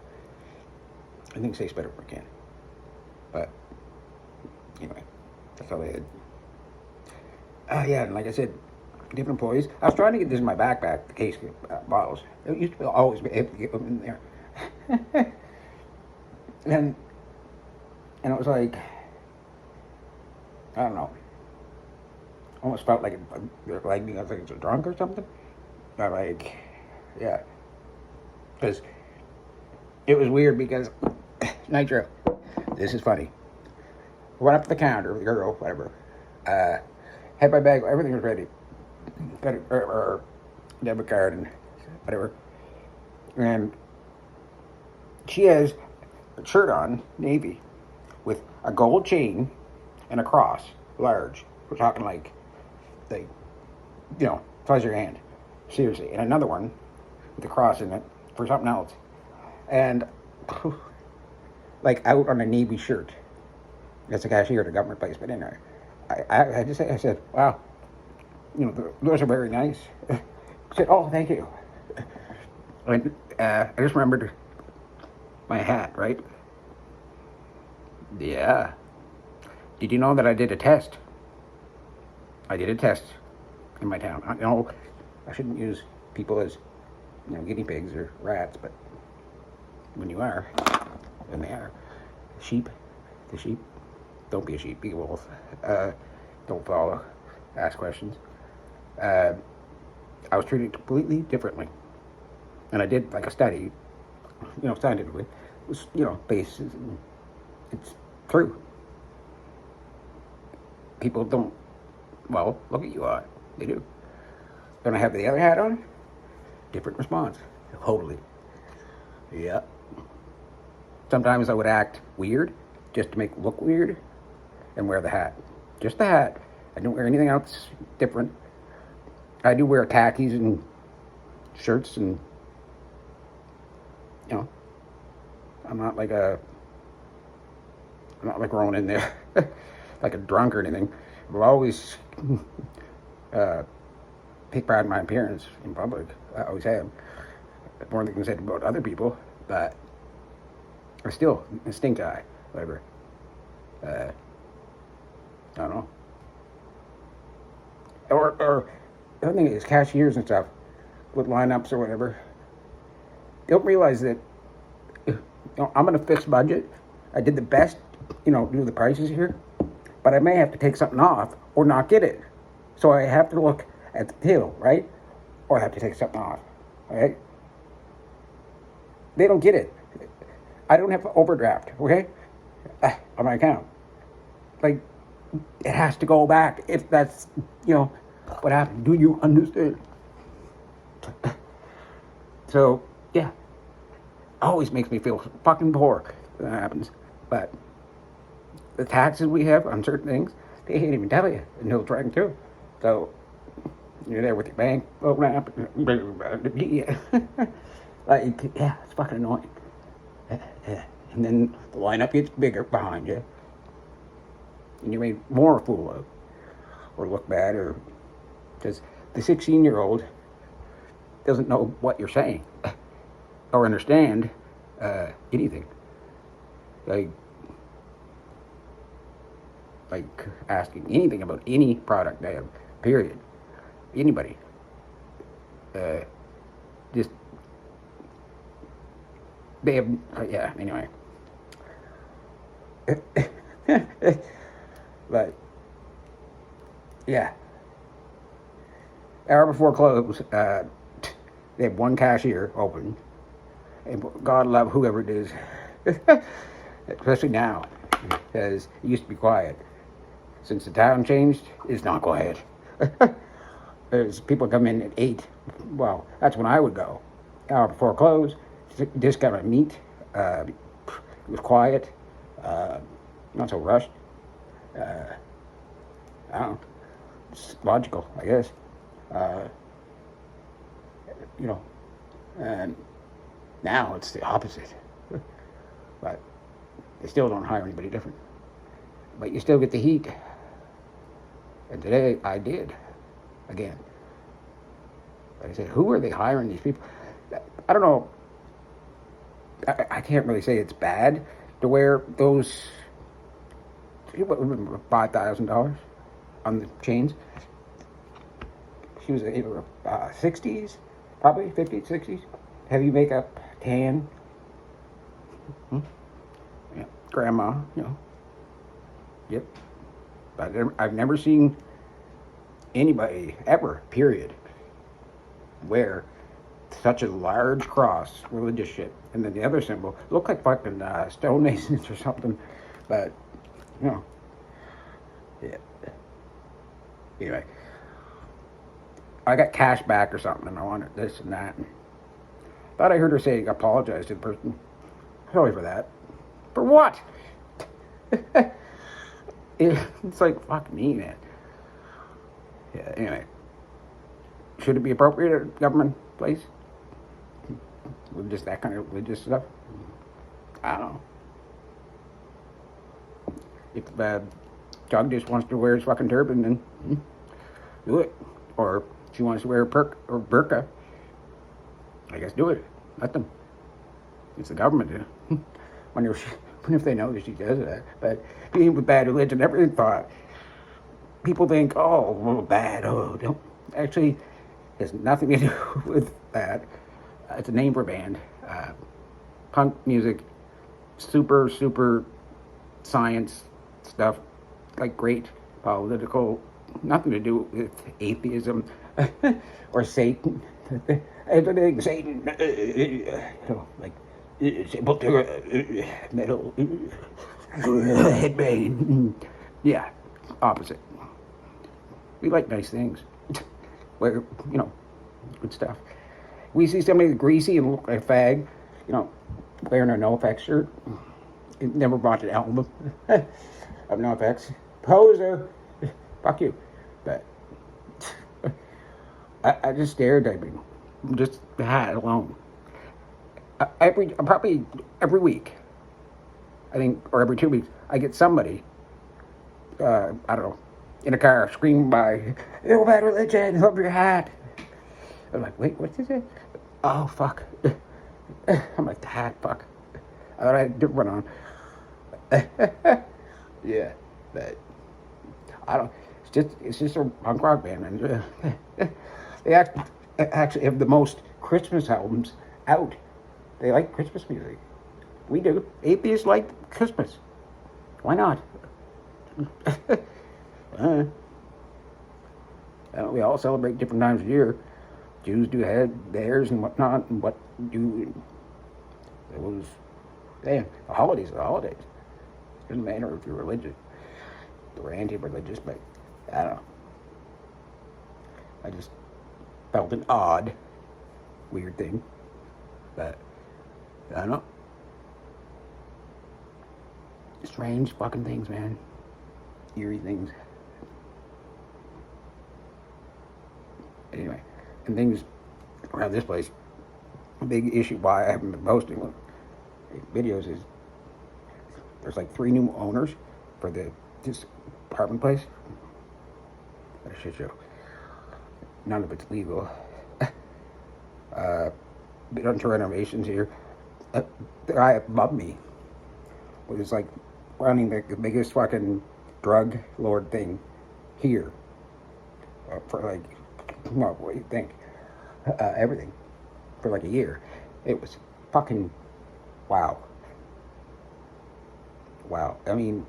I think it tastes better if I can. But anyway, that's all I had. Yeah, and like I said, different employees. I was trying to get this in my backpack, the case of bottles. It used to always be able to get them in there. and it was like, I don't know. Almost felt like me. I was like, it's a drunk or something. But like, yeah. Because it was weird because, Nitro, this is funny. Went up to the counter, the girl, whatever. Had my bag, everything was ready. Got her debit card and whatever. And she has a shirt on, navy, with a gold chain and a cross, large, We're talking like, size of your hand. Seriously. And another one with a cross in it for something else. And, like, out on a navy shirt. That's a cashier at a government place. But anyway, I said, wow, those are very nice. I said, oh, thank you. And I just remembered my hat, right? Yeah. Did you know that I did a test? I did a test in my town. I know I shouldn't use people as, guinea pigs or rats, but when you are, and they are, the sheep, don't be a sheep, be a wolf. Don't follow, ask questions. I was treated completely differently. And I did like a study, scientifically. It was, based, it's true. People don't, well, look at you on. They do. When I have the other hat on, different response. Totally. Yeah. Sometimes I would act weird, just to make it look weird, and wear the hat. Just the hat. I don't wear anything else different. I do wear khakis and shirts and, I'm not like rolling in there like a drunk or anything. I've always take pride in my appearance in public. I always have. More than I can say about other people, but I still stink eye, whatever. I don't know. Or the other thing is cashiers and stuff with lineups or whatever. They don't realize that I'm in a fixed budget. I did the best, do the prices here, but I may have to take something off or not get it. So I have to look at the till, right? Or I have to take something off, right? They don't get it. I don't have an overdraft, okay? On my account. Like, it has to go back if that's, what happened. Do you understand? So, yeah. Always makes me feel fucking poor when that happens. But the taxes we have on certain things, they can't even tell you until it's right through. So, you're there with your bank open up. Like, yeah, it's fucking annoying. Yeah. And then the lineup gets bigger behind you. And you made more a fool of. Or look bad, or because the 16-year-old doesn't know what you're saying or understand anything. Like asking anything about any product they have, period. Anybody. Just, they have, yeah, anyway. But, yeah. Hour before close, they have one cashier open. And God love whoever it is. Especially now, because it used to be quiet. Since the town changed, it's not quiet. There's people come in at 8. Well, that's when I would go. Hour before close, discounted meat. It was quiet. Not so rushed. I don't know. It's logical, I guess. And now it's the opposite. But they still don't hire anybody different. But you still get the heat. And today I did. Again. Like I said, who are they hiring these people? I don't know. I can't really say it's bad to wear those $5,000 on the chains. She was in her 60s, probably 50s, 60s. Heavy makeup, tan. Yeah, grandma, Yep. But I've never seen anybody ever, period, wear such a large cross, religious shit. And then the other symbol looked like fucking stonemasons or something. But, yeah. Anyway, I got cash back or something, and I wanted this and that. And thought I heard her say apologize to the person. Sorry for that. For what? It's like, fuck me, man. Yeah, anyway. Should it be appropriate at a government place? With just that kind of religious stuff? I don't know. If Doug just wants to wear his fucking turban, then do it. Or if she wants to wear a burqa, I guess do it. Let them. It's the government. Wonder if they know that she does that. But being with bad religion, everything thought. People think, oh, well, bad. Oh, don't. Actually, has nothing to do with that. It's a name for a band. Punk music, super science stuff, like great political, nothing to do with atheism or Satan. Everything Satan, like metal, headbang. Yeah, opposite. We like nice things. Where, good stuff. We see somebody greasy and look like a fag, wearing a NoFX shirt. Never bought an album of NoFX. Poser. Fuck you. But I just stared at him. Just the hat alone. Probably every week, I think, or every 2 weeks, I get somebody, I don't know, in a car screaming by, "You bad religion, love your hat." I'm like, wait, what is it? Oh, fuck. I'm like, the hat, fuck. I thought I had a different one on. Yeah, but I don't. It's just a punk rock band, and they actually have the most Christmas albums out. They like Christmas music. We do. Atheists like Christmas. Why not? We all celebrate different times of year. Jews do have theirs and whatnot, and what do those? Damn, the holidays are the holidays. It doesn't matter if you're religious or anti-religious, but I don't know. I just felt an odd, weird thing, but I don't know. Strange fucking things, man. Eerie things. Anyway, and things around this place. A big issue why I haven't been posting videos is there's like 3 new owners for this apartment place. What a shit show. None of it's legal. Been onto renovations here. The guy above me was like running the biggest fucking drug lord thing here for like, what do you think? Everything for like a year. It was fucking wow. I mean,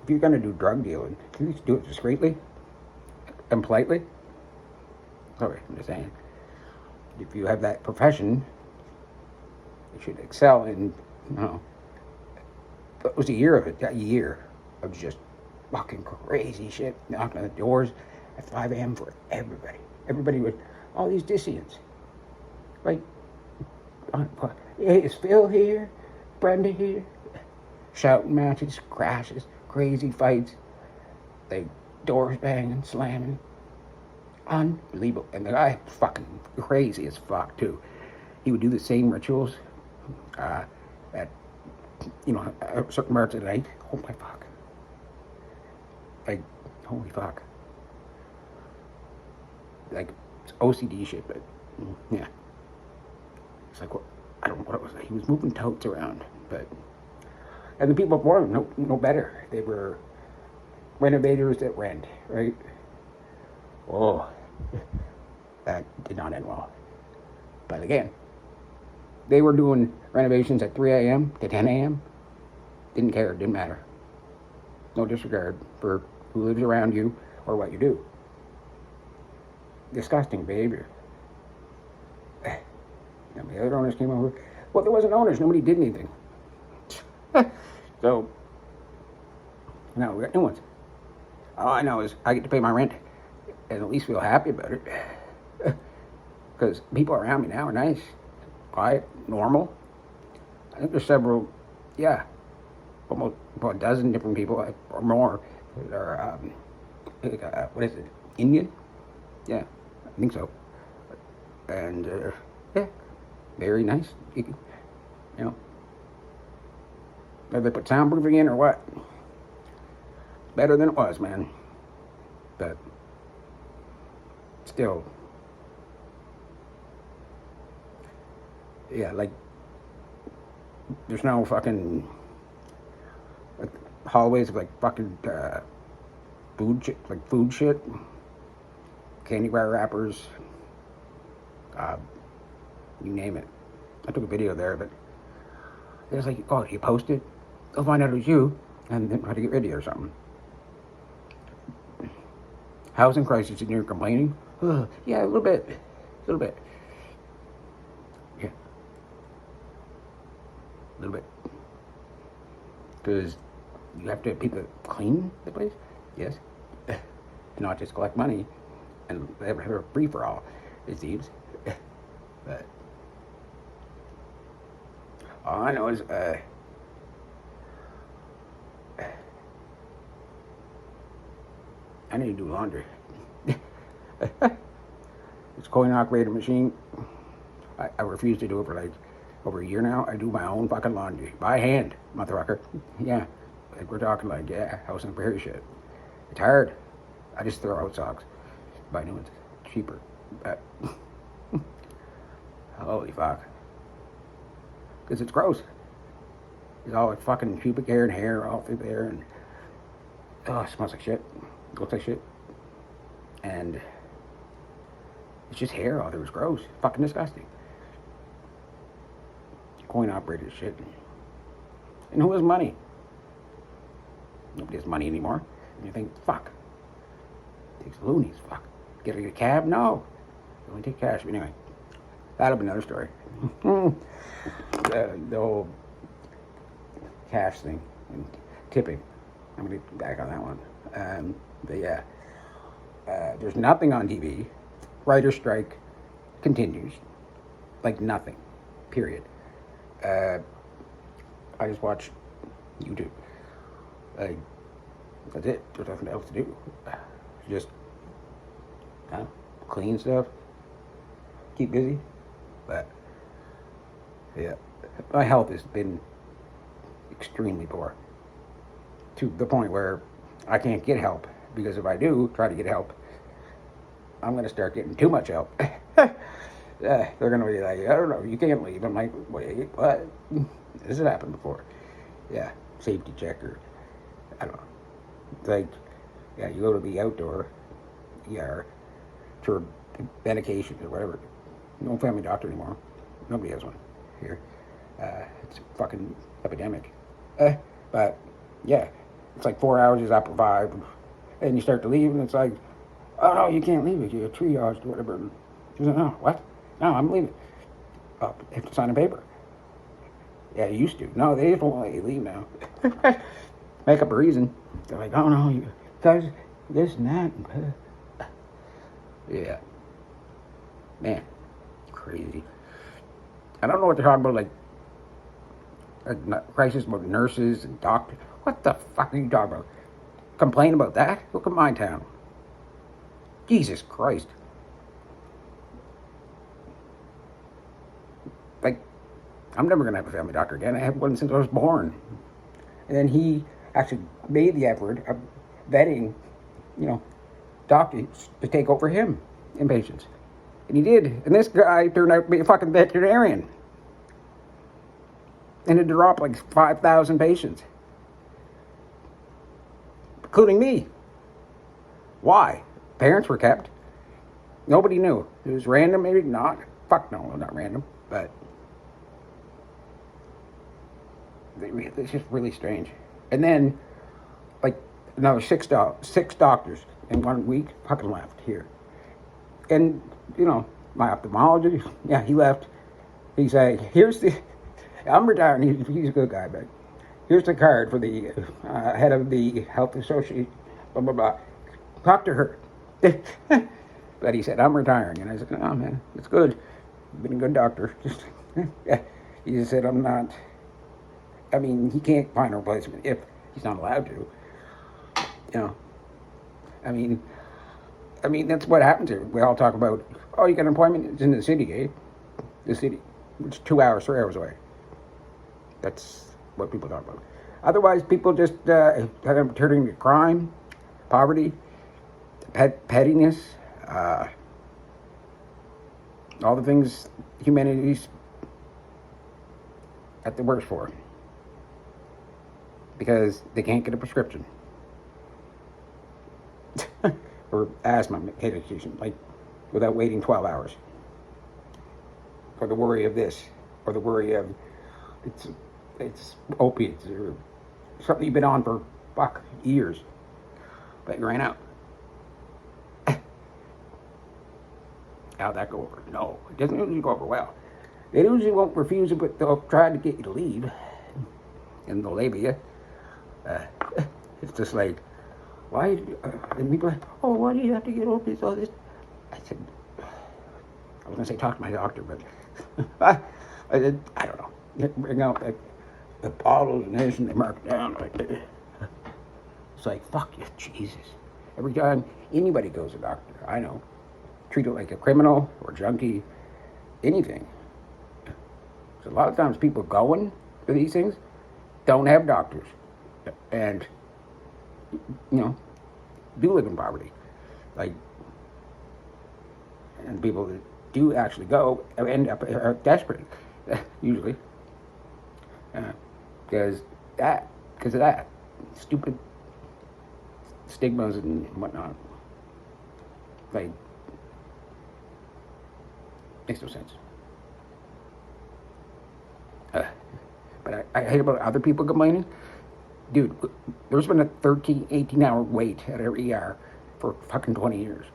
if you're gonna do drug dealing, can you just do it discreetly and politely? Sorry, I'm just saying. If you have that profession, you should excel in, It was a year of just fucking crazy shit, knocking on the doors at 5 a.m. for everybody. Everybody was, all these dissentients. Like, hey, is Phil here? Brenda here? Shouting matches, crashes, crazy fights, like doors banging, slamming. Unbelievable. And the guy fucking crazy as fuck too. He would do the same rituals at certain parts of the night. Oh my fuck. Like, holy fuck. Like, it's OCD shit, but yeah. It's like, I don't know what it was. He was moving totes around, but. And the people before him no better. They were renovators at RANT, right? Oh, that did not end well. But again, they were doing renovations at 3 a.m. to 10 a.m. Didn't care, didn't matter. No disregard for who lives around you or what you do. Disgusting behavior. And the other owners came over. Well, there wasn't owners. Nobody did anything. So, now we got new ones. All I know is I get to pay my rent and at least feel happy about it. Because people around me now are nice, quiet, normal. I think there's several, almost a dozen different people or more that are, what is it? Indian. Yeah, I think so. And yeah, very nice. You know, did they put soundproofing in or what? Better than it was, man. But still, yeah, like there's no fucking like hallways of like fucking food shit, candy bar wrappers, you name it. I took a video there, but it was like, oh, you post it, they'll find out it was you, and then try to get rid of you or something. Housing crisis, and you're complaining? Yeah, a little bit. Yeah, a little bit. Because you have to have people clean the place, yes, not just collect money and have a free for all, it seems. But all I know is I need to do laundry. It's coin operated machine. I refuse to do it for like over a year now. I do my own fucking laundry by hand, motherfucker. Yeah, like we're talking like, yeah, house and prairie shit. It's hard. I just throw out socks, buy new ones, cheaper. But holy fuck, because it's gross. There's all like fucking pubic hair and hair all through there, and oh, it smells like shit. It looks like shit, and it's just hair all there. It's gross, fucking disgusting. Coin operated shit. And who has money? Nobody has money anymore. And you think, fuck. It takes loonies, fuck. Get a cab? No. You only take cash. But anyway, that'll be another story. The whole cash thing and tipping. I'm going to get back on that one. But yeah, there's nothing on TV. Writer's strike continues. Like nothing. Period. I just watch YouTube. That's it. There's nothing else to do. Just clean stuff. Keep busy. But yeah, my health has been extremely poor. To the point where I can't get help. Because if I do try to get help, I'm going to start getting too much help. They're going to be like, I don't know, you can't leave. I'm like, wait, what? This has happened before. Yeah, safety checker. I don't know. It's like, yeah, you go to the outdoor ER for medications or whatever. No family doctor anymore. Nobody has one here. It's a fucking epidemic. But, yeah, it's like 4 hours is up or 5. And you start to leave, and it's like, oh, no, you can't leave it. You're triaged or whatever. She's like, no, what? No, I'm leaving. Oh, you have to sign a paper. Yeah, you used to. No, they just won't let you leave now. Make up a reason. They're like, oh, no, you guys, this and that. Yeah. Man, crazy. I don't know what they're talking about, like crisis about nurses and doctors. What the fuck are you talking about? Complain about that? Look at my town. Jesus Christ. Like, I'm never going to have a family doctor again. I had one since I was born. And then he actually made the effort of vetting, doctors to take over him, inpatients. And he did. And this guy turned out to be a fucking veterinarian. And it dropped like 5,000 patients. Including me. Why? Parents were kept. Nobody knew. It was random, maybe not. Fuck no, not random. But it's just really strange. And then, like, another six doctors in 1 week fucking left here. And, my ophthalmologist, yeah, he left. He's like, I'm retiring. He's a good guy, but here's the card for the head of the health associate, blah, blah, blah. Talk to her. But he said, I'm retiring. And I said, oh, man, it's good. You've been a good doctor. Yeah. He just said, he can't find a replacement if he's not allowed to. I mean, that's what happens here. We all talk about, oh, you got an appointment? It's in the city, eh? The city. It's 2 hours, 3 hours away. That's what people talk about. Otherwise, people just kind of turning to crime, poverty, pettiness, all the things humanity's at the worst for. Because they can't get a prescription. Or asthma medication, like without waiting 12 hours. Or the worry of this, or the worry of it's opiates, or something you've been on for years, but you ran out. How'd that go over? No, it doesn't usually go over well. They usually won't refuse it, but they'll try to get you to leave, and they'll label you. It's just like, why? And people are like, oh, why do you have to get opiates, all this? I said, I was going to say talk to my doctor, but I said, I don't know. They bring out like the bottles and this, and they mark it down. Like, it's like, fuck you, Jesus. Every time anybody goes to a doctor, I know, treat it like a criminal or a junkie, anything. So a lot of times people going to these things don't have doctors. And, you know, do live in poverty. Like, and people that do actually go end up are desperate, usually. Because of that. Stupid stigmas and whatnot. Like, makes no sense. But I hate about other people complaining. Dude, there's been a 13, 18-hour wait at our ER for fucking 20 years.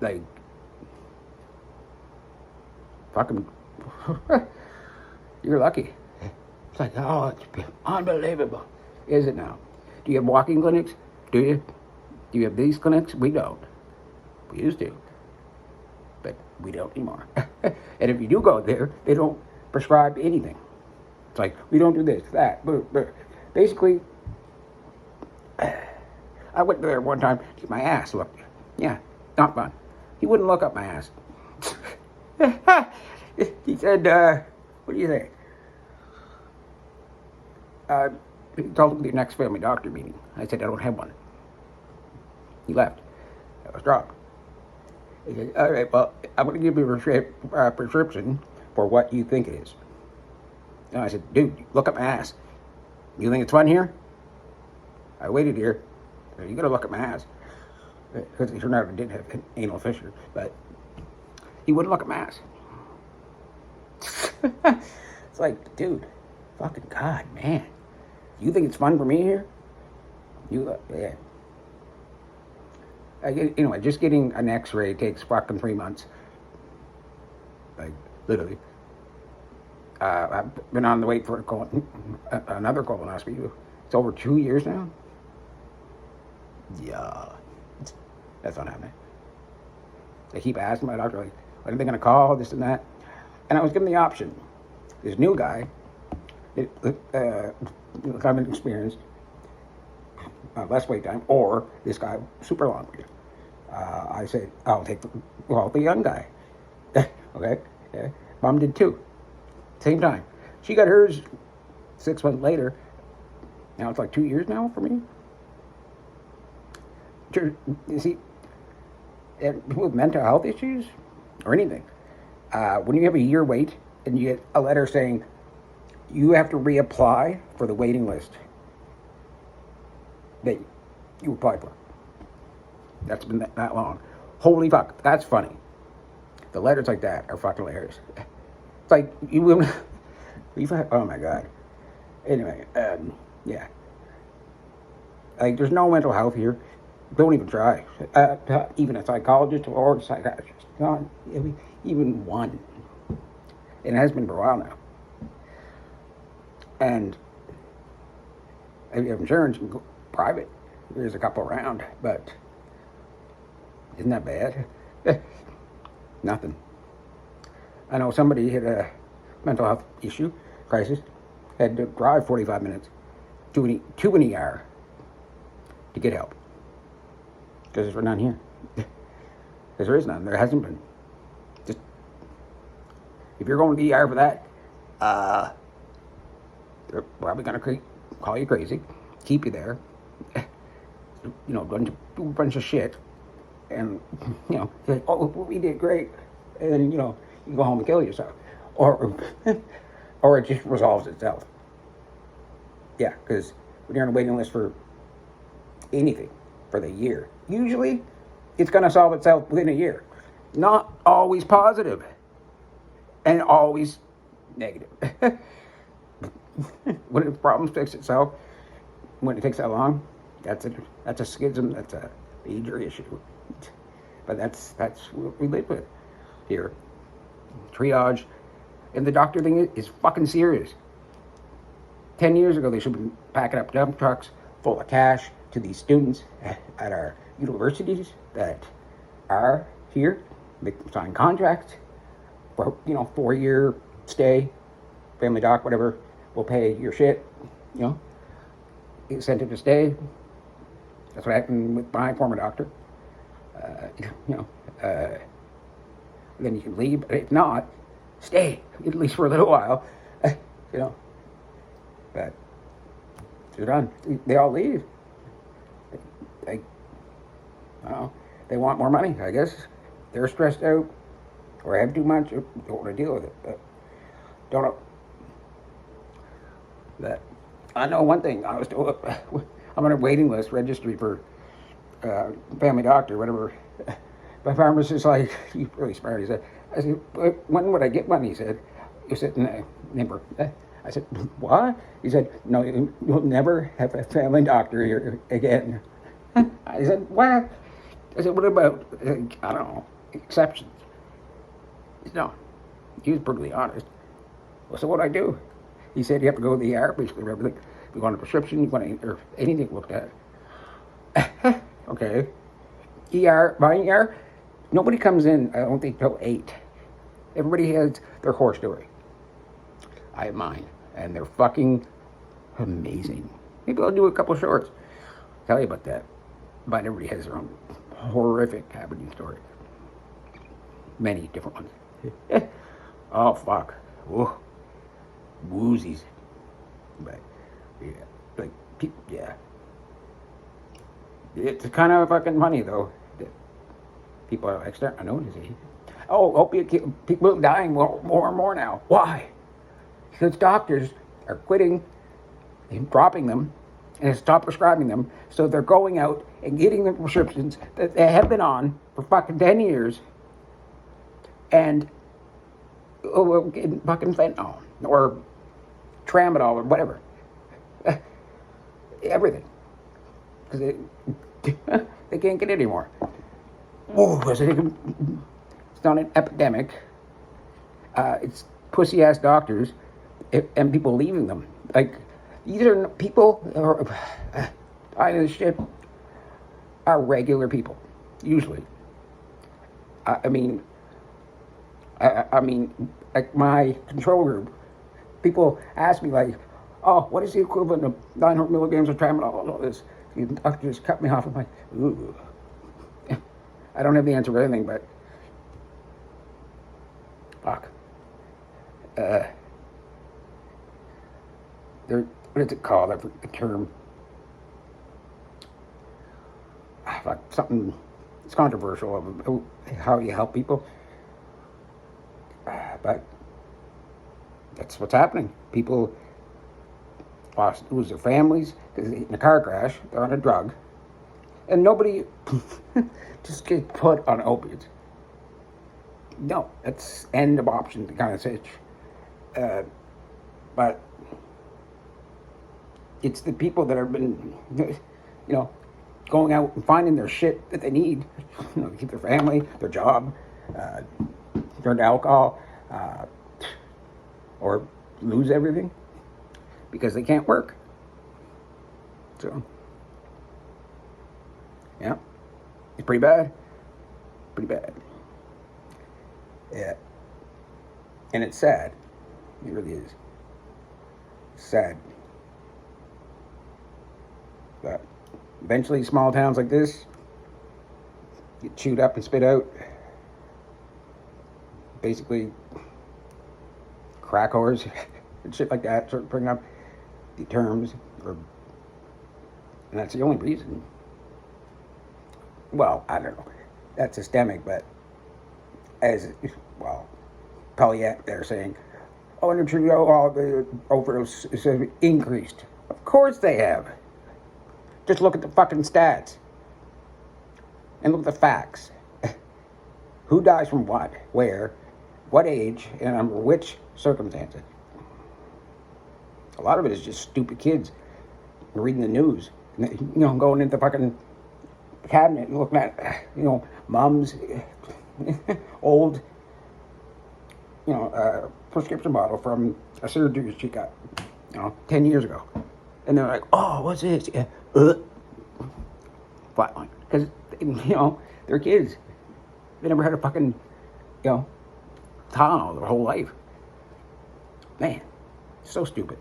Like, fucking, you're lucky. It's like, oh, it's unbelievable. Is it now? Do you have walk-in clinics? Do you? Do you have these clinics? We don't. We used to. But we don't anymore. And if you do go there, they don't prescribe anything. It's like, we don't do this, that. Basically, I went there one time to get my ass looked. Yeah, not fun. He wouldn't look up my ass. He said, what do you think? He told me the next family doctor meeting. I said, I don't have one. He left. I was dropped. He said, all right, well, I'm going to give you a prescription for what you think it is. And I said, dude, look up my ass. You think it's fun here? I waited here. You got to look at my ass. Because it turned out I did have an anal fissure, but he wouldn't look at my ass. It's like, dude, fucking God, man. You think it's fun for me here? Yeah. Anyway, just getting an x-ray takes fucking 3 months. Like, literally. I've been on the wait for another colonoscopy. It's over 2 years now. Yeah. That's not happening. They keep asking my doctor, like, when are they going to call, this and that? And I was given the option. This new guy, I'm inexperienced, less wait time, or this guy, super long wait. I said, I'll take the young guy. Okay? Yeah. Mom did too. Same time. She got hers 6 months later. Now it's like 2 years now for me. You see, people with mental health issues or anything, when you have a year wait and you get a letter saying you have to reapply for the waiting list that you applied for. That's been that long. Holy fuck, that's funny. The letters like that are fucking hilarious. It's like, oh my God. Anyway, yeah. Like, there's no mental health here. Don't even try. Even a psychologist or a psychiatrist. Not even one. And it has been for a while now. And if you have insurance, you can go private. There's a couple around, but isn't that bad? Nothing. I know somebody had a mental health issue, crisis, had to drive 45 minutes to an ER to get help. Because there's none here. Because there is none. There hasn't been. Just, if you're going to the ER for that, they're probably going to call you crazy, keep you there, do a bunch of shit, and, say, oh, we did great, and then, you go home and kill yourself. Or, or it just resolves itself. Yeah, because when you're on a waiting list for anything for the year, usually it's going to solve itself within a year. Not always positive, and always negative. When the problem fixes itself, when it takes that long, that's a schism, that's a major issue. But that's what we live with here. Triage. And the doctor thing is fucking serious. 10 years ago, they should have been packing up dump trucks full of cash to these students at our universities that are here. They sign contracts for, 4-year stay, family doc, whatever. We'll pay your shit, incentive to stay. That's what happened with my former doctor. Then you can leave, but if not, stay, at least for a little while, But they're done. They all leave. They want more money, I guess. They're stressed out, or have too much, or don't want to deal with it. But don't know. That I know one thing. I was told I'm on a waiting list registry for family doctor, whatever. My pharmacist like, he's really smart. He said, I said, when would I get one? He said, never. I said, what? He said, no, you'll never have a family doctor here again. I said, what? I said, what about, I don't know, exceptions? He said, no. He was brutally honest. Well, so what do I do? He said, you have to go to the ER, basically, for everything. You want a prescription, you want or anything looked at. Okay. ER, my ER, nobody comes in, I don't think, till 8. Everybody has their horror story. I have mine, and they're fucking amazing. Maybe I'll do a couple shorts. Tell you about that. But everybody has their own horrific happening story. Many different ones. Oh, fuck. Whoa. Woozies. But, yeah. Like, yeah. It's kind of fucking money, though. People are starting to notice it. Oh, opiate people are dying more and more now. Why? Because doctors are quitting and dropping them and stop prescribing them, so they're going out and getting the prescriptions that they have been on for fucking 10 years and getting fucking fentanyl or tramadol or whatever. Everything. Because they can't get it anymore. It's not an epidemic. It's pussy-ass doctors and people leaving them. Like, these are people that are dying of this shit are regular people, usually. I mean, like my control group, people ask me like, oh, what is the equivalent of 900 milligrams of tramadol? All this. The doctor just cut me off. I'm like, ooh. I don't have the answer for anything, but fuck. What is it called? I forget the term. Fuck, something. It's controversial of how you help people, but that's what's happening. People lose their families because in a car crash. They're on a drug, and nobody just gets put on opiates. No, that's end of options kind of sitch. But it's the people that have been, going out and finding their shit that they need, to keep their family, their job, turn to alcohol, or lose everything because they can't work. So, yeah, it's pretty bad. Pretty bad. Yeah. And it's sad. It really is. It's sad. But Eventually, small towns like this get chewed up and spit out. Basically, crack whores and shit like that start bringing up the terms, and that's the only reason. Well, I don't know. That's systemic, but as well, probably they're saying, oh, and all the overdoses have increased. Of course they have. Just look at the fucking stats. And look at the facts. Who dies from what, where, what age, and under which circumstances. A lot of it is just stupid kids reading the news. Going into the fucking cabinet and looking at, mom's old, prescription bottle from a surgery she got, 10 years ago. And they're like, oh, what's this? Yeah. Flatline. Because, they're kids. They never had a fucking, Tylenol their whole life. Man, so stupid.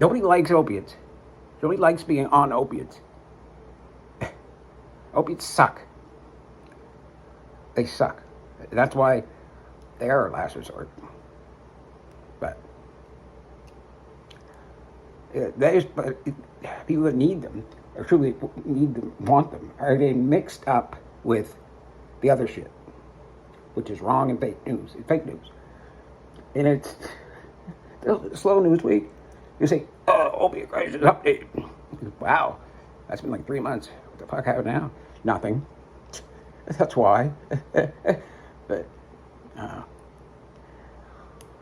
Nobody likes opiates. Nobody likes being on opiates. Opiates suck. They suck. That's why they are a last resort. But people that need them, or truly need them, want them, are they mixed up with the other shit, which is wrong and fake news. And it's slow news week. You say, oh, opiate crisis update. Wow, that's been like 3 months. What the fuck happened now? Nothing. That's why.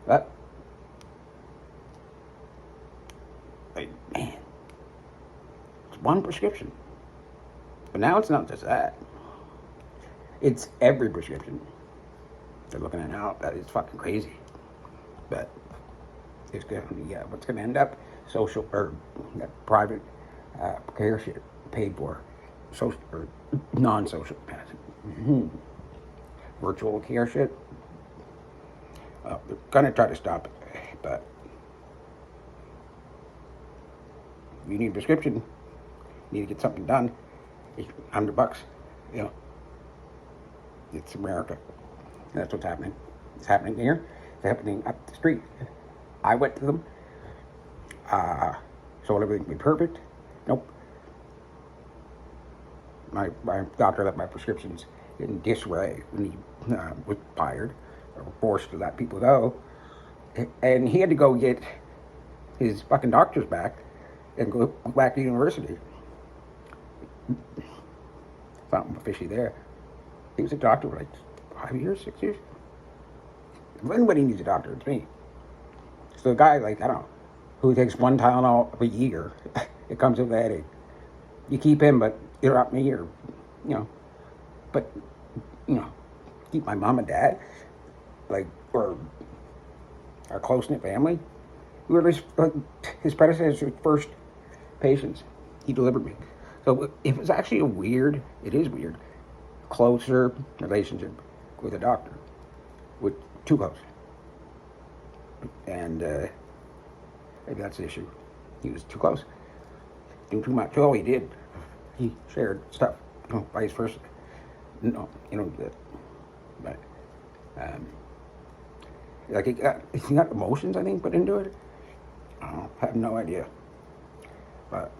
But man, it's one prescription. But now it's not just that. It's every prescription they're looking at now. That is fucking crazy. But it's going to be, what's going to end up? Social or private care shit paid for. Social or non-social. Virtual care shit. They're going to try to stop it. But if you need a prescription, you need to get something done, it's $100. It's America. And that's what's happening. It's happening here. It's happening up the street. I went to them. So everything would be perfect. Nope. My doctor left my prescriptions in disarray when he was fired or forced to let people go. And he had to go get his fucking doctors back and go back to university. Something fishy there. He was a doctor for like 5 years, 6 years. If anybody needs a doctor, it's me. So a guy like, I don't know, who takes one Tylenol a year, it comes with a headache. You keep him, but you're up me or, but, keep my mom and dad, or our close-knit family. We were his predecessor's first patients. He delivered me. So it was actually it is weird, closer relationship with a doctor, with too close. And maybe that's the issue. He was too close, doing too much. Oh, he did. He shared stuff, vice versa. No, but he got emotions, I think, put into it. I have no idea, but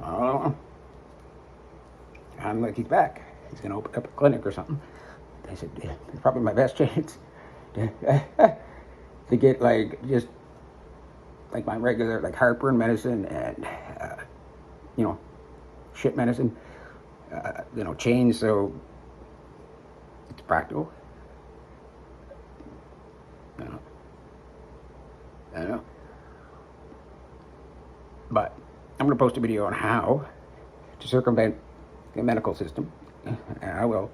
I don't know. I'm like, he's back. He's gonna open up a clinic or something. I said, yeah, it's probably my best chance to get just my regular heartburn medicine and shit medicine, change so it's practical. I don't know. But I'm going to post a video on how to circumvent the medical system. And I will.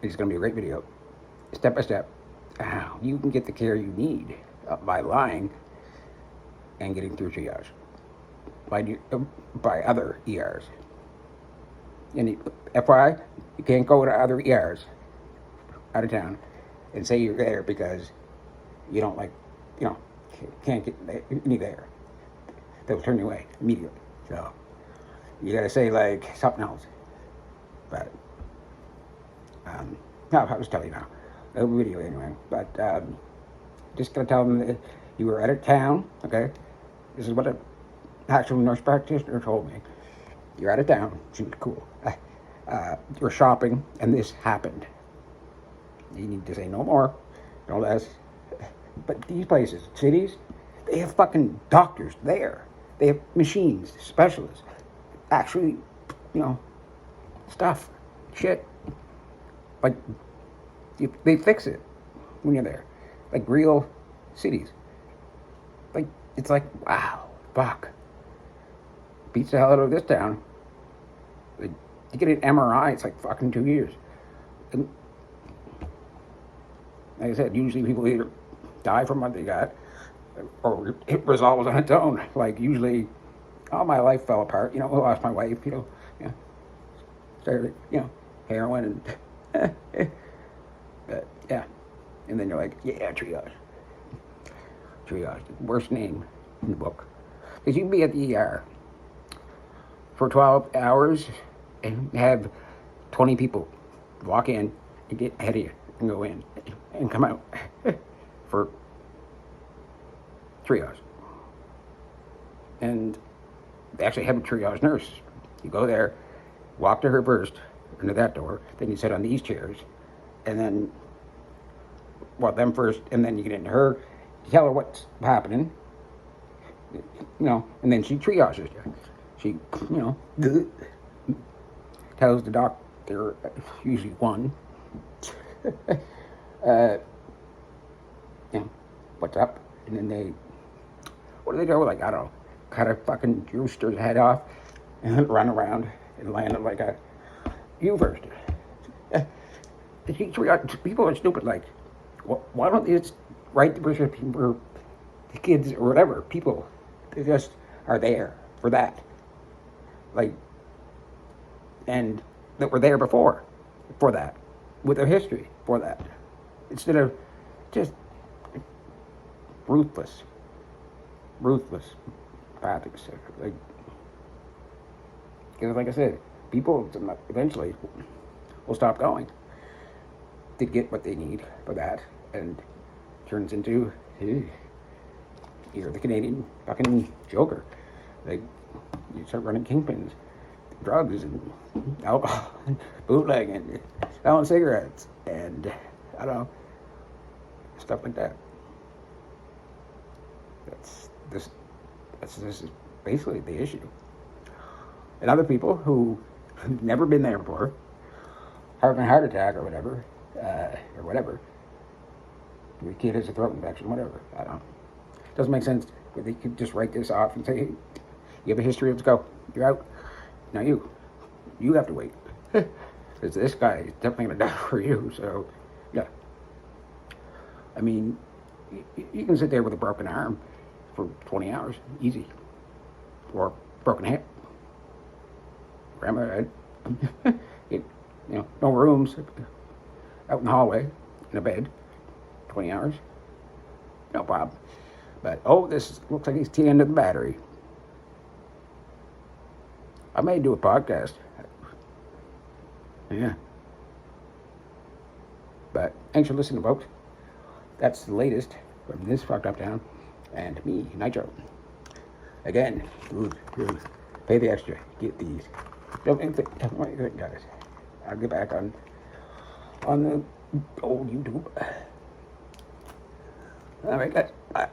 It's going to be a great video. Step by step, how you can get the care you need by lying and getting through triage by other ERs. And FYI, you can't go to other ERs out of town and say you're there because you don't can't get any there. They'll turn you away immediately. So You gotta say like something else. But no, I was telling you now, a video anyway. But just gonna tell them that you were out of town. Okay, this is what an actual nurse practitioner told me. You're out of town. Seemed cool. You're shopping, and this happened. You need to say no more, no less. But these places, cities, they have fucking doctors there. They have machines, specialists, actually, stuff, shit. Like, they fix it when you're there. Like real cities. Like, it's like, wow, fuck. Beats the hell out of this town. Like, you get an MRI, it's like fucking 2 years. And like I said, usually people either die from what they got, or it resolves on its own. Like usually, my life fell apart. I lost my wife. Started, heroin and, but yeah, and then you're like, yeah, triage, worst name in the book, because you can be at the ER for 12 hours and have 20 people walk in and get ahead of you and go in and come out for triage. And they actually have a triage nurse. You go there, walk to her first, into that door, then you sit on these chairs, and then, them first, and then you get into her, you tell her what's happening, and then she triages you. She, tells the doctor, usually one, what's up, and then what do they do? Like, I don't know, cut a fucking rooster's head off, and then run around and land it like a, you first. People are stupid, like, why don't they just write the prescription for the kids or whatever? People, they just are there for that. Like, and that were there before, for that, with a history for that. Instead of just ruthless practice. Like, because like I said, people eventually will stop going to get what they need for that, and turns into, you're the Canadian fucking Joker. Like, you start running kingpins, drugs and alcohol, and bootleg, and selling cigarettes, and I don't know, stuff like that. This is basically the issue. And other people who have never been there before, having a heart attack or whatever, your kid has a throat infection, whatever, I don't know. Doesn't make sense. But they could just write this off and say, hey, you have a history, let's go. You're out. Now you have to wait. Because this guy is definitely going to die for you, so, yeah. I mean, you can sit there with a broken arm for 20 hours, easy. Or broken hip. Grandma had, no rooms, out in the hallway, in a bed, 20 hours, no problem. But, this looks like it's the end of the battery. I may do a podcast. Yeah. But thanks for listening, folks. That's the latest from this fucked up town and me, Nitro. Again, pay the extra. Get these. Tell me what you think, guys. I'll get back on the old YouTube. All right, guys. Bye.